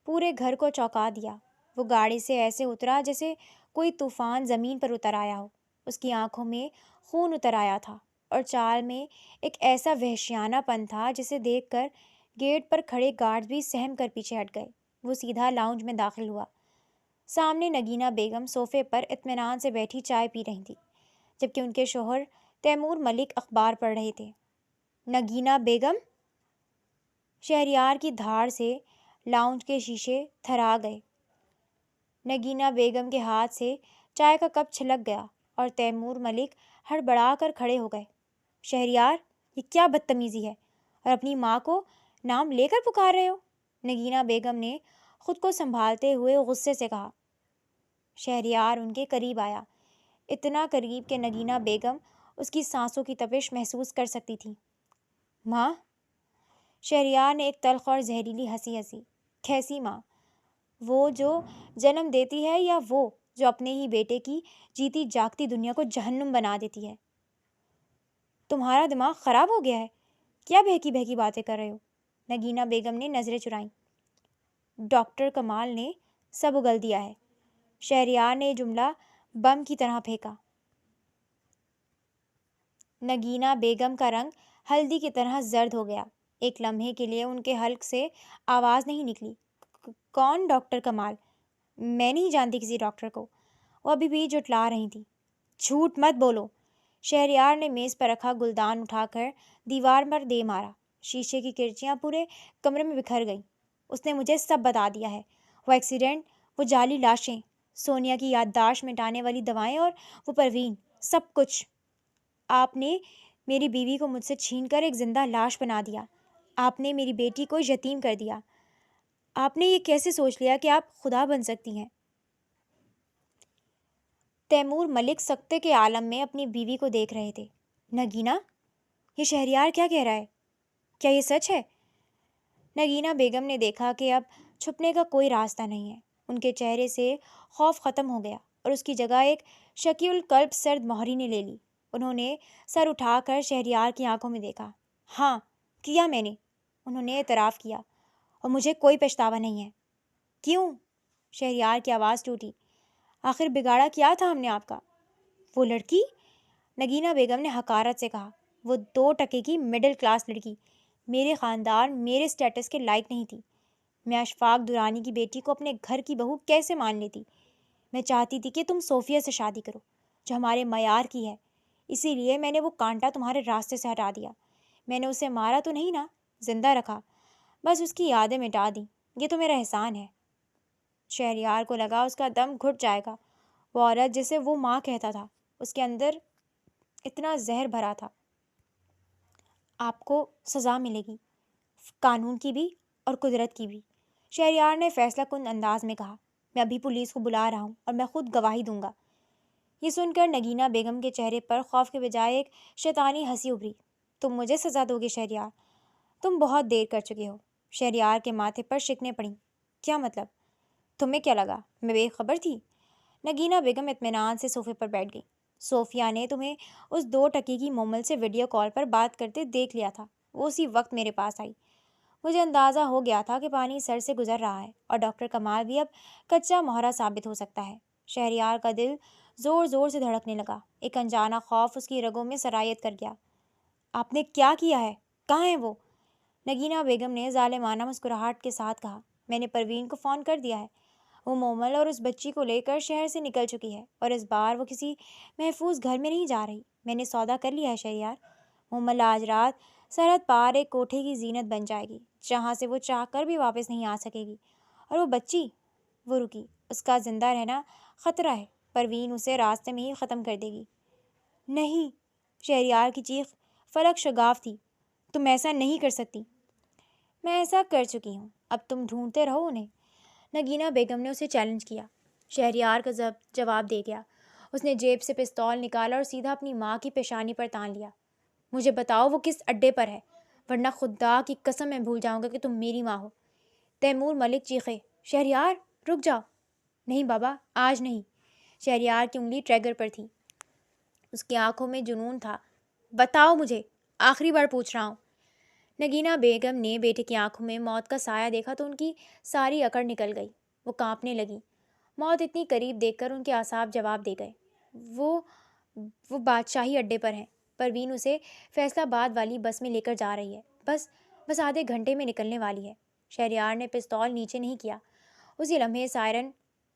پورے گھر کو چونکا دیا۔ وہ گاڑی سے ایسے اترا جیسے کوئی طوفان زمین پر اتر آیا ہو۔ اس کی آنکھوں میں خون اتر آیا تھا اور چال میں ایک ایسا وحشیانہ پن تھا جسے دیکھ کر گیٹ پر کھڑے گارڈز بھی سہم کر پیچھے ہٹ گئے۔ وہ سیدھا لاؤنج میں داخل ہوا۔ سامنے نگینہ بیگم صوفے پر اطمینان سے بیٹھی چائے پی رہی تھی، جبکہ ان کے شوہر تیمور ملک اخبار پڑھ رہے تھے۔ نگینہ بیگم! شہریار کی دھاڑ سے لاؤنج کے شیشے تھرا گئے۔ نگینہ بیگم کے ہاتھ سے چائے کا کپ چھلک گیا اور تیمور ملک ہڑبڑا کر کھڑے ہو گئے۔ شہریار، یہ کیا بدتمیزی ہے، اور اپنی ماں کو نام لے کر پکار رہے ہو؟ نگینہ بیگم نے خود کو سنبھالتے ہوئے غصے سے کہا۔ شہریار ان کے قریب آیا، اتنا قریب کہ نگینہ بیگم اس کی سانسوں کی تپش محسوس کر سکتی تھی۔ ماں؟ شہریار نے ایک تلخ اور زہریلی ہنسی ہنسی۔ کیسی ماں؟ وہ جو جنم دیتی ہے یا وہ جو اپنے ہی بیٹے کی جیتی جاگتی دنیا کو جہنم بنا دیتی ہے؟ تمہارا دماغ خراب ہو گیا ہے، کیا بہکی بہکی باتیں کر رہے ہو؟ نگینہ بیگم نے نظریں چرائیں۔ ڈاکٹر کمال نے سب اگل دیا ہے۔ شہریار نے یہ جملہ بم کی طرح پھینکا۔ نگینہ بیگم کا رنگ ہلدی کی طرح زرد ہو گیا۔ ایک لمحے کے لیے ان کے حلق سے آواز نہیں نکلی۔ کون ڈاکٹر کمال؟ میں نہیں جانتی کسی ڈاکٹر کو۔ وہ ابھی بھی جھٹلا رہی تھی۔ جھوٹ مت بولو۔ شہریار نے میز پر رکھا گلدان اٹھا کر دیوار پر دے مارا۔ شیشے کی کرچیاں پورے کمرے میں بکھر گئیں۔ اس نے مجھے سب بتا دیا ہے، وہ ایکسیڈنٹ، وہ جعلی لاشیں، سونیا کی یادداشت مٹانے والی دوائیں اور وہ پروین، سب کچھ۔ آپ نے میری بیوی کو مجھ سے چھین کر ایک زندہ لاش بنا دیا۔ آپ نے میری بیٹی کو یتیم کر دیا۔ آپ نے یہ کیسے سوچ لیا کہ آپ خدا بن سکتی ہیں؟ تیمور ملک سکتے کے عالم میں اپنی بیوی کو دیکھ رہے تھے۔ نگینہ، یہ شہریار کیا کہہ رہا ہے؟ کیا یہ سچ ہے؟ نگینہ بیگم نے دیکھا کہ اب چھپنے کا کوئی راستہ نہیں ہے۔ ان کے چہرے سے خوف ختم ہو گیا اور اس کی جگہ ایک شکی القلب سرد مہری نے لے لی۔ انہوں نے سر اٹھا کر شہریار کی آنکھوں میں دیکھا۔ ہاں، کیا میں نے، انہوں نے اعتراف کیا، اور مجھے کوئی پچھتاوا نہیں ہے۔ کیوں؟ شہریار کی آواز ٹوٹی۔ آخر بگاڑا کیا تھا ہم نے آپ کا؟ وہ لڑکی، نگینہ بیگم نے حقارت سے کہا، وہ 2 ٹکے کی مڈل کلاس لڑکی میرے خاندان، میرے سٹیٹس کے لائق نہیں تھی۔ میں اشفاق درانی کی بیٹی کو اپنے گھر کی بہو کیسے مان لیتی؟ میں چاہتی تھی کہ تم صوفیہ سے شادی کرو، جو ہمارے معیار کی ہے، اسی لیے میں نے وہ کانٹا تمہارے راستے سے ہٹا دیا۔ میں نے اسے مارا تو نہیں نا، زندہ رکھا، بس اس کی یادیں مٹا دیں۔ یہ تو میرا احسان ہے۔ شہریار کو لگا اس کا دم گھٹ جائے گا۔ وہ عورت جسے وہ ماں کہتا تھا، اس کے اندر اتنا زہر بھرا تھا۔ آپ کو سزا ملے گی، قانون کی بھی اور قدرت کی بھی، شہریار نے فیصلہ کن انداز میں کہا۔ میں ابھی پولیس کو بلا رہا ہوں اور میں خود گواہی دوں گا۔ یہ سن کر نگینہ بیگم کے چہرے پر خوف کے بجائے ایک شیطانی ہنسی ابھری۔ تم مجھے سزا دو گے شہریار؟ تم بہت دیر کر چکے ہو۔ شہریار کے ماتھے پر شکنیں پڑیں۔ کیا مطلب؟ تمہیں کیا لگا میں بے خبر تھی؟ نگینہ بیگم اطمینان سے صوفے پر بیٹھ گئی۔ صوفیہ نے تمہیں اس 2 ٹکے کی مومل سے ویڈیو کال پر بات کرتے دیکھ لیا تھا۔ وہ اسی وقت میرے پاس آئی۔ مجھے اندازہ ہو گیا تھا کہ پانی سر سے گزر رہا ہے اور ڈاکٹر کمال بھی اب کچا مہرہ ثابت ہو سکتا ہے۔ شہریار کا دل زور زور سے دھڑکنے لگا۔ ایک انجانا خوف اس کی رگوں میں سرایت کر گیا۔ آپ نے کیا کیا ہے؟ کہاں ہے وہ؟ نگینہ بیگم نے ظالمانہ مسکراہٹ کے ساتھ کہا، میں نے پروین کو فون کر دیا ہے۔ وہ مومل اور اس بچی کو لے کر شہر سے نکل چکی ہے، اور اس بار وہ کسی محفوظ گھر میں نہیں جا رہی۔ میں نے سودا کر لیا ہے شہریار۔ مومل آج رات سرحد پار ایک کوٹھے کی زینت بن جائے گی، جہاں سے وہ چاہ کر بھی واپس نہیں آ سکے گی۔ اور وہ بچی، وہ رکی، اس کا زندہ رہنا خطرہ ہے۔ پروین اسے راستے میں ہی ختم کر دے گی۔ نہیں، شہریار کی چیخ فلک شگاف تھی، تم ایسا نہیں کر سکتی۔ میں ایسا کر چکی ہوں، اب تم ڈھونڈتے رہو انہیں۔ نگینہ بیگم نے اسے چیلنج کیا۔ شہریار کا جواب دے گیا۔ اس نے جیب سے پستول نکالا اور سیدھا اپنی ماں کی پیشانی پر تان لیا۔ مجھے بتاؤ وہ کس اڈے پر ہے، ورنہ خدا کی قسم میں بھول جاؤں گا کہ تم میری ماں ہو۔ تیمور ملک چیخے۔ شہریار رک جاؤ۔ نہیں بابا، آج نہیں۔ شہریار کی انگلی ٹریگر پر تھی۔ اس کی آنکھوں میں جنون تھا۔ بتاؤ مجھے، آخری بار پوچھ رہا ہوں۔ نگینہ بیگم نے بیٹے کی آنکھوں میں موت کا سایہ دیکھا تو ان کی ساری اکڑ نکل گئی۔ وہ کانپنے لگی۔ موت اتنی قریب دیکھ کر ان کے اعصاب جواب دے گئے۔ وہ بادشاہی اڈے پر ہیں۔ پروین اسے فیصل آباد والی بس میں لے کر جا رہی ہے۔ بس آدھے گھنٹے میں نکلنے والی ہے۔ شہریار نے پستول نیچے نہیں کیا۔ اسی لمحے سائرن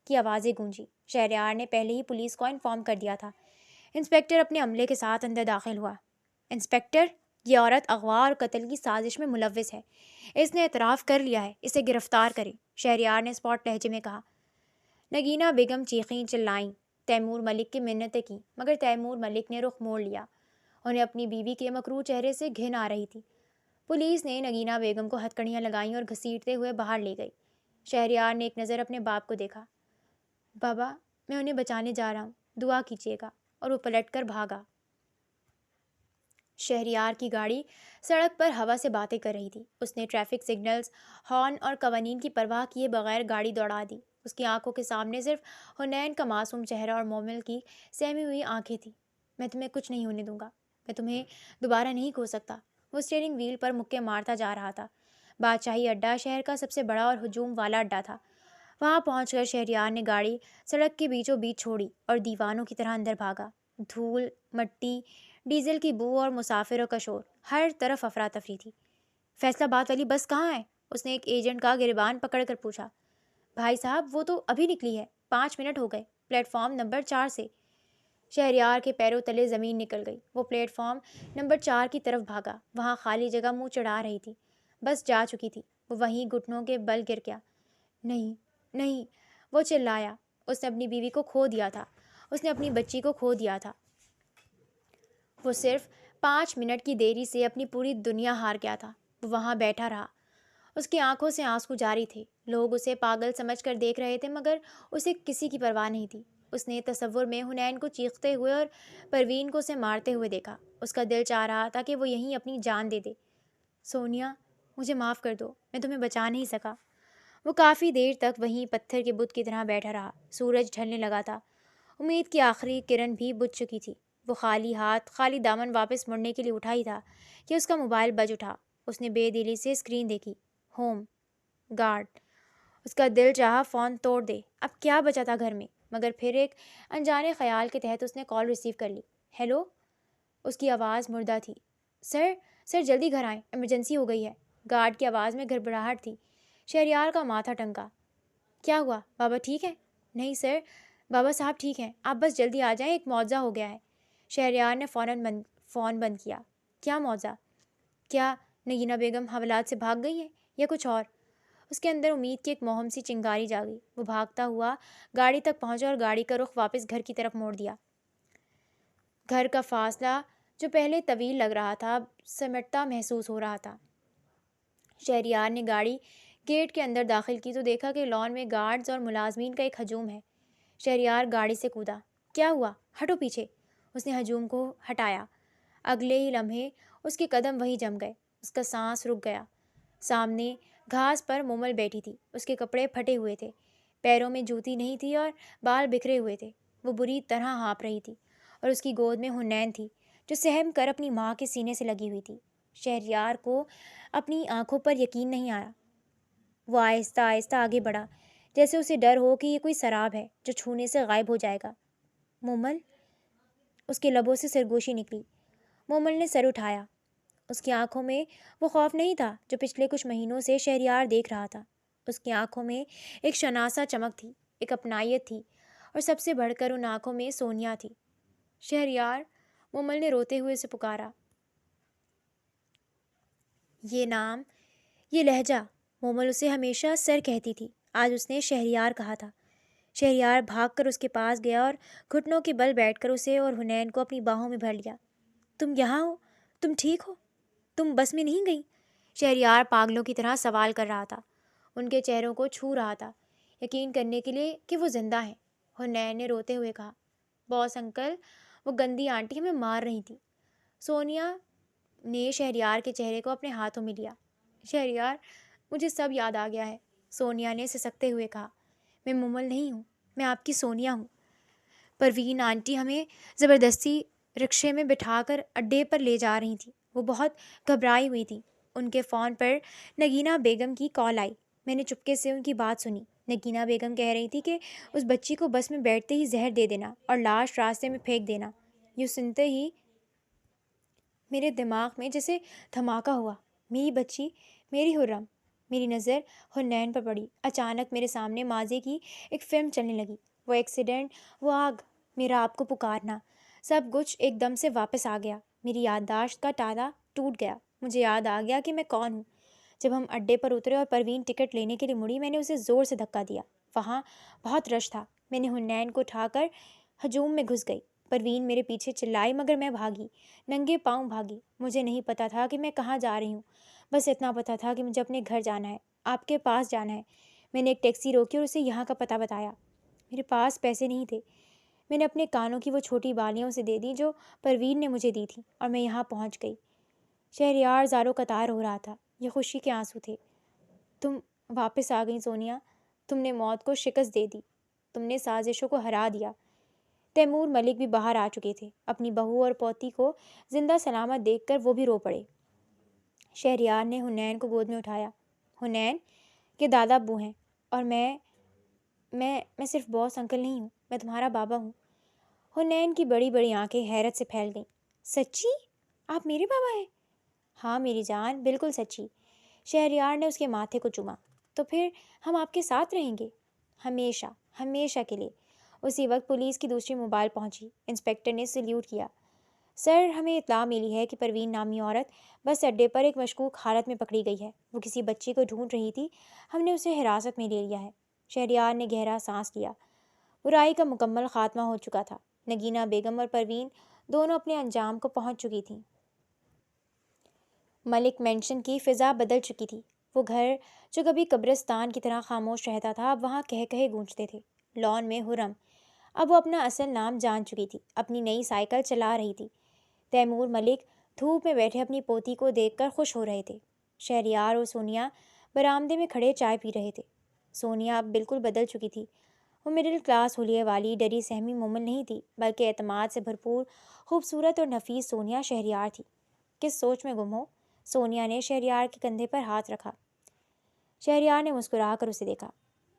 کی آوازیں گونجی۔ شہریار نے پہلے ہی پولیس کو انفارم کر دیا تھا۔ انسپکٹر اپنے عملے کے ساتھ اندر داخل ہوا۔ انسپکٹر، یہ عورت اغوا اور قتل کی سازش میں ملوث ہے۔ اس نے اعتراف کر لیا ہے، اسے گرفتار کریں، شہریار نے اسپاٹ لہجے میں کہا۔ نگینہ بیگم چیخیں چلائیں، تیمور ملک کی منتیں کیں، مگر تیمور ملک نے رخ موڑ لیا۔ انہیں اپنی بیوی کے مکروہ چہرے سے گھن آ رہی تھی۔ پولیس نے نگینہ بیگم کو ہتکڑیاں لگائیں اور گھسیٹتے ہوئے باہر لے گئی۔ شہریار نے ایک نظر اپنے باپ کو دیکھا۔ بابا، میں انہیں بچانے جا رہا ہوں، دعا کیجیے گا، اور وہ پلٹ کر بھاگا۔ شہریار کی گاڑی سڑک پر ہوا سے باتیں کر رہی تھی۔ اس نے ٹریفک سگنلز، ہارن اور قوانین کی پرواہ کیے بغیر گاڑی دوڑا دی۔ اس کی آنکھوں کے سامنے صرف حنین کا معصوم چہرہ اور مومل کی سہمی ہوئی آنکھیں تھیں۔ میں تمہیں کچھ نہیں ہونے دوں گا، میں تمہیں دوبارہ نہیں کھو سکتا۔ وہ اسٹیئرنگ وہیل پر مکے مارتا جا رہا تھا۔ بادشاہی اڈہ شہر کا سب سے بڑا اور ہجوم والا اڈہ تھا۔ وہاں پہنچ کر شہریار نے گاڑی سڑک کے بیچوں بیچ چھوڑی اور دیوانوں کی طرح اندر بھاگا۔ دھول، مٹی، ڈیزل کی بو اور مسافروں کا شور، ہر طرف افراتفری تھی۔ فیصل آباد والی بس کہاں ہے؟ اس نے ایک ایجنٹ کا گریبان پکڑ کر پوچھا۔ بھائی صاحب، وہ تو ابھی نکلی ہے، 5 منٹ ہو گئے، پلیٹ فارم نمبر 4 سے۔ شہریار کے پیروں تلے زمین نکل گئی۔ وہ پلیٹ فارم نمبر 4 کی طرف بھاگا۔ وہاں خالی جگہ منہ چڑھا رہی تھی، بس جا چکی تھی۔ وہ وہیں گھٹنوں کے بل گر گیا۔ نہیں نہیں، وہ چلایا۔ اس نے اپنی بیوی کو کھو دیا تھا، اس نے اپنی بچی کو کھو دیا تھا۔ وہ صرف 5 منٹ کی دیری سے اپنی پوری دنیا ہار گیا تھا۔ وہ وہاں بیٹھا رہا۔ اس کی آنکھوں سے آنسو جاری تھے۔ لوگ اسے پاگل سمجھ کر دیکھ رہے تھے، مگر اسے کسی کی پرواہ نہیں تھی۔ اس نے تصور میں حنین کو چیختے ہوئے اور پروین کو اسے مارتے ہوئے دیکھا۔ اس کا دل چاہ رہا تھا کہ وہ یہیں اپنی جان دے دے۔ سونیا، مجھے معاف کر دو، میں تمہیں بچا نہیں سکا۔ وہ کافی دیر تک وہیں پتھر کے بت کی طرح بیٹھا رہا۔ سورج ڈھلنے لگا تھا۔ امید کی آخری کرن بھی بجھ چکی تھی۔ وہ خالی ہاتھ، خالی دامن واپس مڑنے کے لیے اٹھا ہی تھا کہ اس کا موبائل بج اٹھا۔ اس نے بے دلی سے اسکرین دیکھی۔ Home guard. اس کا دل چاہا فون توڑ دے، اب کیا بچا تھا گھر میں، مگر پھر ایک انجانے خیال کے تحت اس نے کال ریسیو کر لی۔ ہیلو۔ اس کی آواز مردہ تھی۔ سر جلدی گھر آئیں، ایمرجنسی ہو گئی ہے۔ گارڈ کی آواز میں گھبراہٹ تھی۔ شہریار کا ماتھا ٹنکا۔ کیا ہوا، بابا ٹھیک ہے؟ نہیں سر، بابا صاحب ٹھیک ہیں، آپ بس جلدی آ جائیں، ایک معجزہ ہو گیا ہے۔ شہریار نے فون بند کیا۔ کیا معجزہ؟ کیا نگینہ بیگم حوالات سے بھاگ گئی ہیں یا کچھ اور؟ اس کے اندر امید کی ایک موہم سی چنگاری جاگی۔ وہ بھاگتا ہوا گاڑی تک پہنچا اور گاڑی کا رخ واپس گھر کی طرف موڑ دیا۔ گھر کا فاصلہ جو پہلے طویل لگ رہا تھا اب سمٹتا محسوس ہو رہا تھا۔ شہریار نے گاڑی گیٹ کے اندر داخل کی تو دیکھا کہ لان میں گارڈز اور ملازمین کا ایک ہجوم ہے۔ شہریار گاڑی سے کودا۔ کیا ہوا؟ ہٹو پیچھے۔ اس نے ہجوم کو ہٹایا۔ اگلے ہی لمحے اس کے قدم وہیں جم گئے۔ اس کا سانس رک گیا۔ سامنے گھاس پر مومل بیٹھی تھی۔ اس کے کپڑے پھٹے ہوئے تھے، پیروں میں جوتی نہیں تھی اور بال بکھرے ہوئے تھے۔ وہ بری طرح ہانپ رہی تھی اور اس کی گود میں حنین تھی جو سہم کر اپنی ماں کے سینے سے لگی ہوئی تھی۔ شہریار کو اپنی آنکھوں پر یقین نہیں آیا۔ وہ آہستہ آہستہ آگے بڑھا، جیسے اسے ڈر ہو کہ یہ کوئی سراب ہے جو چھونے سے غائب ہو جائے گا۔ مومل۔ اس کے لبوں سے سرگوشی نکلی۔ مومل نے سر اٹھایا۔ اس کی آنکھوں میں وہ خوف نہیں تھا جو پچھلے کچھ مہینوں سے شہریار دیکھ رہا تھا۔ اس کی آنکھوں میں ایک شناسا چمک تھی، ایک اپنائیت تھی، اور سب سے بڑھ کر ان آنکھوں میں سونیا تھی۔ شہریار، مومل نے روتے ہوئے اسے پکارا۔ یہ نام، یہ لہجہ، مومل اسے ہمیشہ سر کہتی تھی، آج اس نے شہریار کہا تھا۔ شہریار بھاگ کر اس کے پاس گیا اور گھٹنوں کے بل بیٹھ کر اسے اور حنین کو اپنی باہوں میں بھر لیا۔ تم یہاں ہو؟ تم ٹھیک ہو؟ تم بس میں نہیں گئی؟ شہریار پاگلوں کی طرح سوال کر رہا تھا، ان کے چہروں کو چھو رہا تھا یقین کرنے کے لیے کہ وہ زندہ ہیں۔ حنین نے روتے ہوئے کہا، باس انکل، وہ گندی آنٹی ہمیں مار رہی تھی۔ سونیا نے شہریار کے چہرے کو اپنے ہاتھوں میں لیا۔ شہریار، مجھے سب یاد آ گیا ہے، سونیا نے سسکتے ہوئے کہا۔ میں مومل نہیں ہوں، میں آپ کی سونیا ہوں۔ پروین آنٹی ہمیں زبردستی رکشے میں بٹھا کر اڈے پر لے جا رہی تھیں۔ وہ بہت گھبرائی ہوئی تھیں۔ ان کے فون پر نگینہ بیگم کی کال آئی۔ میں نے چپکے سے ان کی بات سنی۔ نگینہ بیگم کہہ رہی تھی کہ اس بچی کو بس میں بیٹھتے ہی زہر دے دینا اور لاش راستے میں پھینک دینا۔ یہ سنتے ہی میرے دماغ میں جیسے دھماکہ ہوا۔ میری بچی، میری حرم۔ میری نظر حنین پر پڑی۔ اچانک میرے سامنے ماضی کی ایک فلم چلنے لگی۔ وہ ایکسیڈنٹ، وہ آگ، میرا آپ کو پکارنا، سب کچھ ایک دم سے واپس آ گیا۔ میری یادداشت کا تالا ٹوٹ گیا۔ مجھے یاد آ گیا کہ میں کون ہوں۔ جب ہم اڈے پر اترے اور پروین ٹکٹ لینے کے لیے مڑی، میں نے اسے زور سے دھکا دیا۔ وہاں بہت رش تھا۔ میں نے حنین کو اٹھا کر ہجوم میں گھس گئی۔ پروین میرے پیچھے چلائی مگر میں بھاگی، ننگے پاؤں بھاگی۔ مجھے نہیں پتا تھا کہ میں کہاں جا رہی ہوں، بس اتنا پتا تھا کہ مجھے اپنے گھر جانا ہے، آپ کے پاس جانا ہے۔ میں نے ایک ٹیکسی روکی اور اسے یہاں کا پتہ بتایا۔ میرے پاس پیسے نہیں تھے۔ میں نے اپنے کانوں کی وہ چھوٹی بالیاں اسے دے دیں جو پروین نے مجھے دی تھیں اور میں یہاں پہنچ گئی۔ شہریار زارو قطار ہو رہا تھا۔ یہ خوشی کے آنسو تھے۔ تم واپس آ گئی سونیا، تم نے موت کو شکست دے دی، تم نے سازشوں کو ہرا دیا۔ تیمور ملک بھی باہر آ چکے تھے۔ اپنی بہو اور پوتی کو زندہ سلامت دیکھ کر وہ بھی رو پڑے۔ شہریار نے حنین کو گود میں اٹھایا۔ حنین، یہ دادا ابو ہیں اور میں صرف باس انکل نہیں ہوں، میں تمہارا بابا ہوں۔ حنین کی بڑی بڑی آنکھیں حیرت سے پھیل گئیں۔ سچی؟ آپ میرے بابا ہیں؟ ہاں میری جان، بالکل سچی۔ شہریار نے اس کے ماتھے کو چوما۔ تو پھر ہم آپ کے ساتھ رہیں گے؟ ہمیشہ، ہمیشہ کے لیے۔ اسی وقت پولیس کی دوسری موبائل پہنچی۔ انسپکٹر نے سلیوٹ کیا۔ سر، ہمیں اطلاع ملی ہے کہ پروین نامی عورت بس اڈے پر ایک مشکوک حالت میں پکڑی گئی ہے۔ وہ کسی بچی کو ڈھونڈ رہی تھی، ہم نے اسے حراست میں لے لیا ہے۔ شہریار نے گہرا سانس لیا۔ برائی کا مکمل خاتمہ ہو چکا تھا۔ نگینہ بیگم اور پروین دونوں اپنے انجام کو پہنچ چکی تھیں۔ ملک مینشن کی فضا بدل چکی تھی۔ وہ گھر جو کبھی قبرستان کی طرح خاموش رہتا تھا اب وہاں کہے گونجتے تھے۔ لان میں حرم، اب وہ اپنا اصل نام جان چکی تھی، اپنی نئی سائیکل چلا رہی تھی۔ تیمور ملک دھوپ میں بیٹھے اپنی پوتی کو دیکھ کر خوش ہو رہے تھے۔ شہریار اور سونیا برآمدے میں کھڑے چائے پی رہے تھے۔ سونیا اب بالکل بدل چکی تھی۔ وہ مڈل کلاس حلیے والی ڈری سہمی مومن نہیں تھی، بلکہ اعتماد سے بھرپور خوبصورت اور نفیس سونیا شہریار تھی۔ کس سوچ میں گم ہو؟ سونیا نے شہریار کے کندھے پر ہاتھ رکھا۔ شہریار نے مسکرا کر اسے دیکھا۔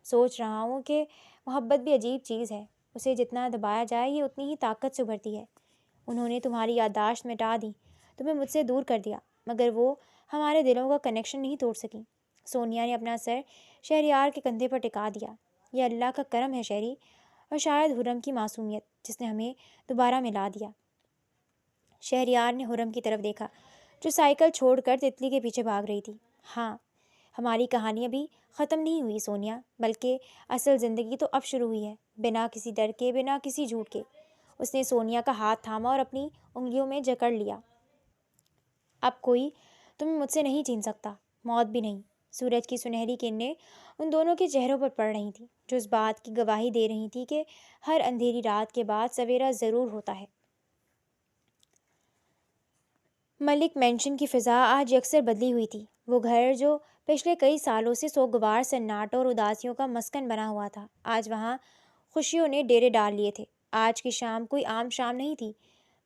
سوچ رہا ہوں کہ محبت بھی عجیب چیز ہے، اسے جتنا دبایا جائے یہ اتنی ہی طاقت سے ابھرتی ہے۔ انہوں نے تمہاری یادداشت مٹا دی، تمہیں مجھ سے دور کر دیا، مگر وہ ہمارے دلوں کا کنیکشن نہیں توڑ سکیں۔ سونیا نے اپنا سر شہریار کے کندھے پر ٹکا دیا۔ یہ اللہ کا کرم ہے شہری، اور شاید حرم کی معصومیت جس نے ہمیں دوبارہ ملا دیا۔ شہریار نے حرم کی طرف دیکھا جو سائیکل چھوڑ کر تتلی کے پیچھے بھاگ رہی تھی۔ ہاں، ہماری کہانی ابھی ختم نہیں ہوئی سونیا، بلکہ اصل زندگی تو اب شروع ہوئی ہے، بنا کسی ڈر کے، بنا کسی جھوٹ کے۔ اس نے سونیا کا ہاتھ تھاما اور اپنی انگلیوں میں جکڑ لیا۔ اب کوئی تمہیں مجھ سے نہیں چھین سکتا، موت بھی نہیں۔ سورج کی سنہری کرنیں ان دونوں کے چہروں پر پڑ رہی تھیں، جو اس بات کی گواہی دے رہی تھی کہ ہر اندھیری رات کے بعد سویرا ضرور ہوتا ہے۔ ملک مینشن کی فضا آج یکسر بدلی ہوئی تھی۔ وہ گھر جو پچھلے کئی سالوں سے سوگوار سناٹوں اور اداسیوں کا مسکن بنا ہوا تھا، آج وہاں خوشیوں نے ڈیرے ڈال لیے تھے۔ آج کی شام کوئی عام شام نہیں تھی،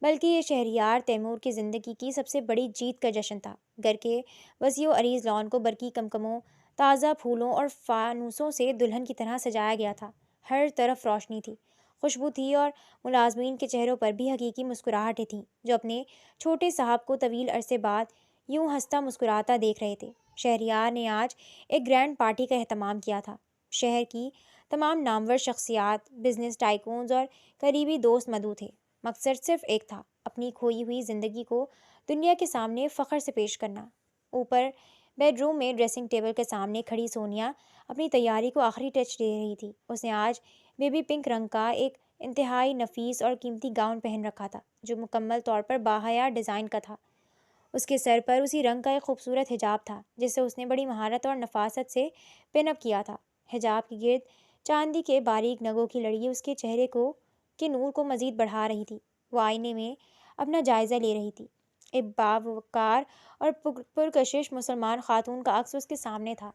بلکہ یہ شہریار تیمور کی زندگی کی سب سے بڑی جیت کا جشن تھا۔ گھر کے وسیع و عریض لان کو برقی کمکموں، تازہ پھولوں اور فانوسوں سے دلہن کی طرح سجایا گیا تھا۔ ہر طرف روشنی تھی، خوشبو تھی، اور ملازمین کے چہروں پر بھی حقیقی مسکراہٹیں تھیں، جو اپنے چھوٹے صاحب کو طویل عرصے بعد یوں ہنستا مسکراتا دیکھ رہے تھے۔ شہریار نے آج ایک گرینڈ پارٹی کا اہتمام کیا تھا۔ شہر کی تمام نامور شخصیات، بزنس ٹائکونز اور قریبی دوست مدعو تھے۔ مقصد صرف ایک تھا، اپنی کھوئی ہوئی زندگی کو دنیا کے سامنے فخر سے پیش کرنا۔ اوپر بیڈ روم میں ڈریسنگ ٹیبل کے سامنے کھڑی سونیا اپنی تیاری کو آخری ٹچ دے رہی تھی۔ اس نے آج بیبی پنک رنگ کا ایک انتہائی نفیس اور قیمتی گاؤن پہن رکھا تھا، جو مکمل طور پر باحیا ڈیزائن کا تھا۔ اس کے سر پر اسی رنگ کا ایک خوبصورت حجاب تھا، جسے اس نے بڑی مہارت اور نفاست سے پن اپ کیا تھا۔ حجاب کے گرد چاندی کے باریک نگوں کی لڑی اس کے چہرے کے نور کو مزید بڑھا رہی تھی۔ وہ آئینے میں اپنا جائزہ لے رہی تھی۔ ایک باوقار اور پرکشش مسلمان خاتون کا عکس اس کے سامنے تھا۔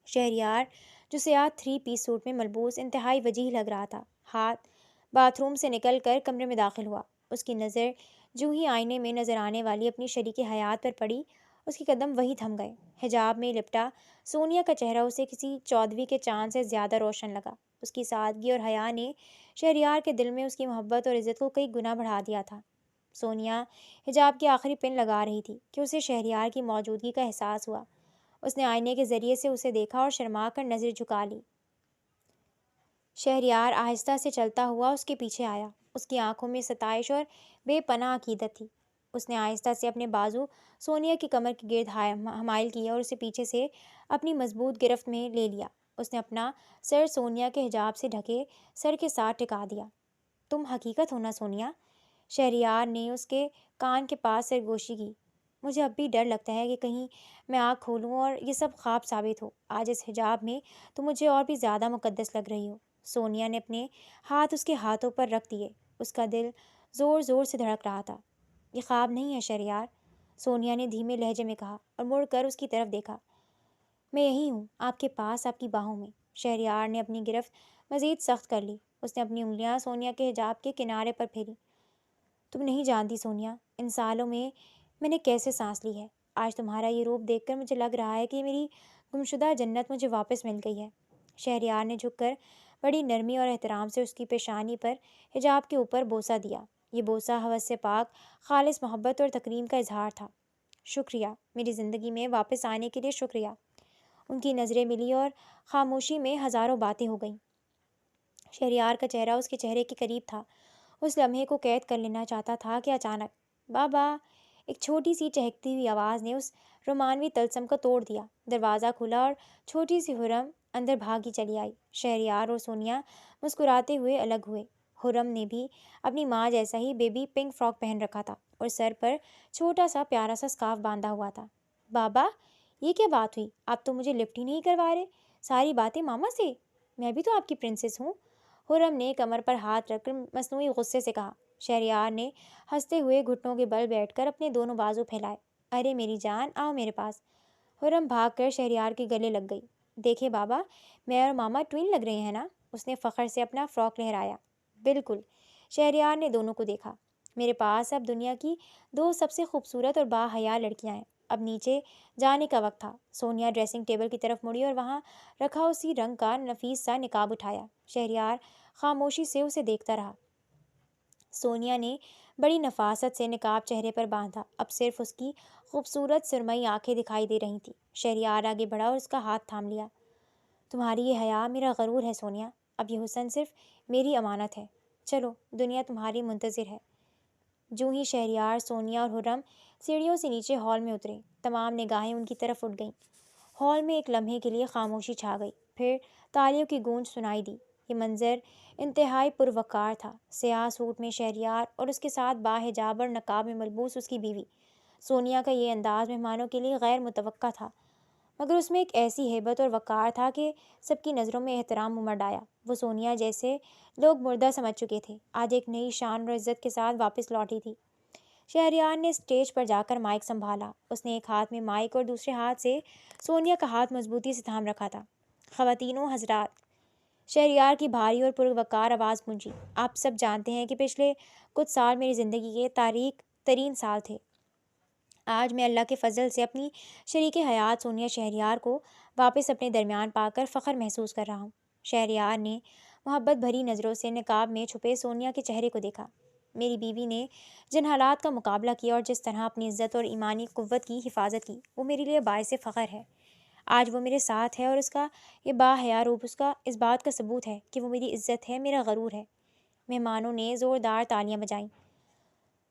شہریار، جو سیاہ 3 پیس سوٹ میں ملبوس انتہائی وجیح لگ رہا تھا، ہاتھ باتھ روم سے نکل کر کمرے میں داخل ہوا۔ اس کی نظر جو ہی آئینے میں نظر آنے والی اپنی شریک حیات پر پڑی، اس کے قدم وہی تھم گئے۔ حجاب میں لپٹا سونیا کا چہرہ اسے کسی چودھویں کے چاند سے زیادہ روشن لگا۔ اس کی سادگی اور حیا نے شہریار کے دل میں اس کی محبت اور عزت کو کئی گنا بڑھا دیا تھا۔ سونیا حجاب کی آخری پن لگا رہی تھی کہ اسے شہریار کی موجودگی کا احساس ہوا۔ اس نے آئینے کے ذریعے سے اسے دیکھا اور شرما کر نظر جھکا لی۔ شہریار آہستہ سے چلتا ہوا اس کے پیچھے آیا۔ اس کی آنکھوں میں ستائش اور بے پناہ عقیدت تھی۔ اس نے آہستہ سے اپنے بازو سونیا کی کمر کے گرد حمائل کیے اور اسے پیچھے سے اپنی مضبوط گرفت میں لے لیا۔ اس نے اپنا سر سونیا کے حجاب سے ڈھکے سر کے ساتھ ٹکا دیا۔ تم حقیقت ہو نا سونیا؟ شہریار نے اس کے کان کے پاس سرگوشی کی۔ مجھے اب بھی ڈر لگتا ہے کہ کہیں میں آنکھ کھولوں اور یہ سب خواب ثابت ہو۔ آج اس حجاب میں تو مجھے اور بھی زیادہ مقدس لگ رہی ہو۔ سونیا نے اپنے ہاتھ اس کے ہاتھوں پر رکھ دیے۔ اس کا دل زور زور سے دھڑک رہا تھا۔ یہ خواب نہیں ہے شہریار، سونیا نے دھیمے لہجے میں کہا اور مڑ کر اس کی طرف دیکھا۔ میں یہی ہوں، آپ کے پاس، آپ کی باہوں میں۔ شہریار نے اپنی گرفت مزید سخت کر لی۔ اس نے اپنی انگلیاں سونیا کے حجاب کے کنارے پر پھیری۔ تم نہیں جانتی سونیا، ان سالوں میں نے کیسے سانس لی ہے۔ آج تمہارا یہ روپ دیکھ کر مجھے لگ رہا ہے کہ میری گمشدہ جنت مجھے واپس مل گئی ہے۔ شہریار نے جھک کر بڑی نرمی اور احترام سے اس کی پیشانی پر حجاب کے اوپر بوسہ دیا۔ یہ بوسہ ہوس سے پاک خالص محبت اور تکریم کا اظہار تھا۔ شکریہ، میری زندگی میں واپس آنے کے لیے شکریہ۔ ان کی نظریں ملی اور خاموشی میں ہزاروں باتیں ہو گئیں۔ شہریار کا چہرہ اس کے چہرے کے قریب تھا، اس لمحے کو قید کر لینا چاہتا تھا کہ اچانک بابا، ایک چھوٹی سی چہکتی ہوئی آواز نے اس رومانوی طلسم کو توڑ دیا۔ دروازہ کھلا اور چھوٹی سی حرم اندر بھاگی چلی آئی۔ شہریار اور سونیا مسکراتے ہوئے الگ ہوئے۔ حرم نے بھی اپنی ماں جیسا ہی بیبی پنک فراک پہن رکھا تھا اور سر پر چھوٹا سا پیارا سا اسکارف باندھا ہوا تھا۔ بابا، یہ کیا بات ہوئی؟ آپ تو مجھے لفٹ ہی نہیں کروا رہے، ساری باتیں ماما سے۔ میں بھی تو آپ کی پرنسس ہوں، حرم نے کمر پر ہاتھ رکھ کر مصنوعی غصے سے کہا۔ شہریار نے ہنستے ہوئے گھٹنوں کے بل بیٹھ کر اپنے دونوں بازو پھیلائے۔ ارے میری جان، آؤ میرے پاس۔ حرم بھاگ کر شہریار کے گلے لگ گئی۔ دیکھیں بابا، میں اور ماما ٹوین لگ رہے ہیں نا؟ اس نے فخر سے اپنا فراک لہرایا۔ بالکل، شہریار نے دونوں کو دیکھا۔ میرے پاس اب دنیا کی 2 سب سے خوبصورت اور باحیا لڑکیاں ہیں۔ اب نیچے جانے کا وقت تھا۔ سونیا ڈریسنگ ٹیبل کی طرف مڑی اور وہاں رکھا اسی رنگ کا نفیس سا نقاب اٹھایا۔ شہریار خاموشی سے اسے دیکھتا رہا۔ سونیا نے بڑی نفاست سے نقاب چہرے پر باندھا۔ اب صرف اس کی خوبصورت سرمئی آنکھیں دکھائی دے رہی تھیں۔ شہریار آگے بڑھا اور اس کا ہاتھ تھام لیا۔ تمہاری یہ حیا میرا غرور ہے سونیا۔ اب یہ حسن صرف میری امانت ہے۔ چلو، دنیا تمہاری منتظر ہے۔ جو ہی شہریار، سونیا اور حرم سیڑھیوں سے نیچے ہال میں اترے، تمام نگاہیں ان کی طرف اٹھ گئیں۔ ہال میں ایک لمحے کے لیے خاموشی چھا گئی، پھر تالیوں کی گونج سنائی دی۔ یہ منظر انتہائی پروقار تھا۔ سیاہ سوٹ میں شہریار اور اس کے ساتھ باحجاب اور نقاب میں ملبوس اس کی بیوی۔ سونیا کا یہ انداز مہمانوں کے لیے غیر متوقع تھا، مگر اس میں ایک ایسی ہیبت اور وقار تھا کہ سب کی نظروں میں احترام امڑ آیا۔ وہ سونیا جیسے لوگ مردہ سمجھ چکے تھے، آج ایک نئی شان اور عزت کے ساتھ واپس لوٹی تھی۔ شہریار نے اسٹیج پر جا کر مائک سنبھالا۔ اس نے ایک ہاتھ میں مائک اور دوسرے ہاتھ سے سونیا کا ہاتھ مضبوطی سے تھام رکھا تھا۔ خواتین و حضرات، شہریار کی بھاری اور پروقار آواز گونجی، آپ سب جانتے ہیں کہ پچھلے کچھ سال میری زندگی کے تاریک ترین سال تھے۔ آج میں اللہ کے فضل سے اپنی شریک حیات سونیا شہریار کو واپس اپنے درمیان پا کر فخر محسوس کر رہا ہوں۔ شہریار نے محبت بھری نظروں سے نقاب میں چھپے سونیا کے چہرے کو دیکھا۔ میری بیوی نے جن حالات کا مقابلہ کیا اور جس طرح اپنی عزت اور ایمانی قوت کی حفاظت کی، وہ میرے لیے باعث فخر ہے۔ آج وہ میرے ساتھ ہے اور اس کا یہ باحیا روپ اس بات کا ثبوت ہے کہ وہ میری عزت ہے، میرا غرور ہے۔ مہمانوں نے زوردار تالیاں بجائیں۔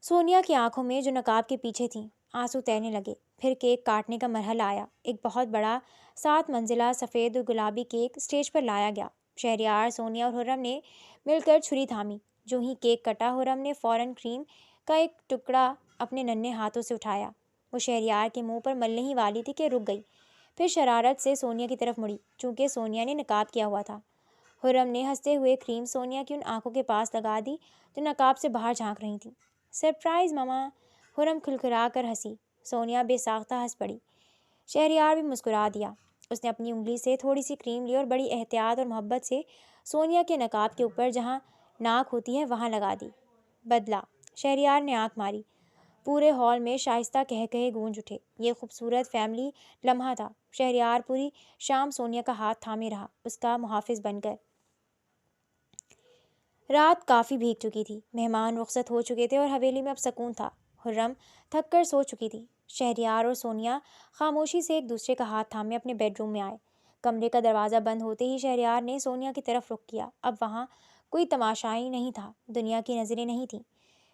سونیا کی آنکھوں میں جو نقاب کے پیچھے تھیں، آنسو تیرنے لگے۔ پھر کیک کاٹنے کا مرحلہ آیا۔ ایک بہت بڑا 7 منزلہ سفید اور گلابی کیک اسٹیج پر لایا گیا۔ شہریار، سونیا اور حرم نے مل کر چھری تھامی۔ جو ہی کیک کٹا، حرم نے فوراً کریم کا ایک ٹکڑا اپنے ننھے ہاتھوں سے اٹھایا۔ وہ شہریار کے منہ پر ملنے ہی والی تھی کہ رک گئی، پھر شرارت سے سونیا کی طرف مڑی، چونکہ سونیا نے نقاب کیا ہوا تھا۔ حرم نے ہنستے ہوئے کریم سونیا کی ان آنکھوں کے پاس لگا دی جو نقاب سے باہر جھانک رہی تھیں۔ سرپرائز ماما! حرم کھلکھلا کر ہنسی۔ سونیا بے ساختہ ہنس پڑی۔ شہریار بھی مسکرا دیا۔ اس نے اپنی انگلی سے تھوڑی سی کریم لی اور بڑی احتیاط اور محبت سے سونیا کے نقاب کے اوپر جہاں ناک ہوتی ہے وہاں لگا دی۔ بدلہ! شہریار نے آنکھ ماری۔ پورے ہال میں شائستہ قہقہے گونج اٹھے۔ یہ خوبصورت فیملی لمحہ تھا۔ شہریار پوری شام سونیا کا ہاتھ تھامے رہا، اس کا محافظ بن کر۔ رات کافی بھیگ چکی تھی، مہمان رخصت ہو چکے تھے اور حویلی میں اب سکون تھا۔ حرم تھک کر سو چکی تھی۔ شہریار اور سونیا خاموشی سے ایک دوسرے کا ہاتھ تھامے اپنے بیڈ روم میں آئے۔ کمرے کا دروازہ بند ہوتے ہی شہریار نے سونیا کی طرف رخ کیا۔ اب وہاں کوئی تماشائی نہیں تھا، دنیا کی نظریں نہیں تھیں۔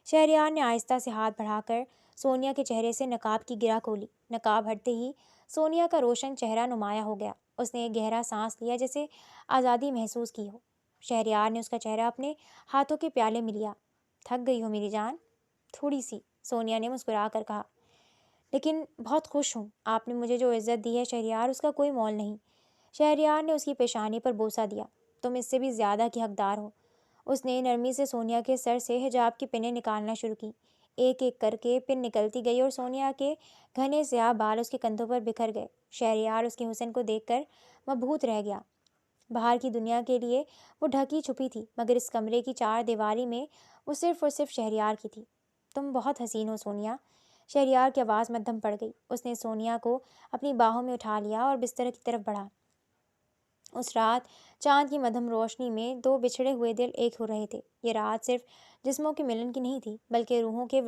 شہریار نے آہستہ سے ہاتھ بڑھا کر سونیا کے چہرے سے نقاب کی گرہ کھولی۔ نقاب ہٹتے ہی سونیا کا روشن چہرہ نمایاں ہو گیا۔ اس نے ایک گہرا سانس لیا، جیسے آزادی محسوس کی ہو۔ شہریار نے اس کا چہرہ اپنے ہاتھوں کے پیالے میں لیا۔ تھک گئی ہو میری جان؟ تھوڑی سی، سونیا نے مسکرا کر کہا۔ لیکن بہت خوش ہوں۔ آپ نے مجھے جو عزت دی ہے شہریار، اس کا کوئی مول نہیں۔ شہریار نے اس کی پیشانی پر بوسہ دیا۔ تم اس سے بھی زیادہ کی حقدار ہو۔ اس نے نرمی سے سونیا کے سر سے حجاب کی پنیں نکالنا شروع کی۔ ایک ایک کر کے پن نکلتی گئی اور سونیا کے گھنے سیاہ بال اس کے کندھوں پر بکھر گئے۔ شہریار اس کے حسن کو دیکھ کر مبہوت رہ گیا۔ باہر کی دنیا کے لیے وہ ڈھکی چھپی تھی، مگر اس کمرے کی 4 دیواری میں وہ صرف اور صرف شہریار کی تھی۔ تم بہت حسین ہو سونیا۔ شہریار کی آواز مدھم پڑ گئی۔ اس نے سونیا کو اپنی باہوں میں اٹھا لیا اور بستر کی طرف بڑھا۔ اس رات چاند کی مدھم روشنی میں 2 بچھڑے ہوئے دل ایک ہو رہے تھے۔ یہ رات صرف جسموں کے ملن کی نہیں تھی، بلکہ روحوں کے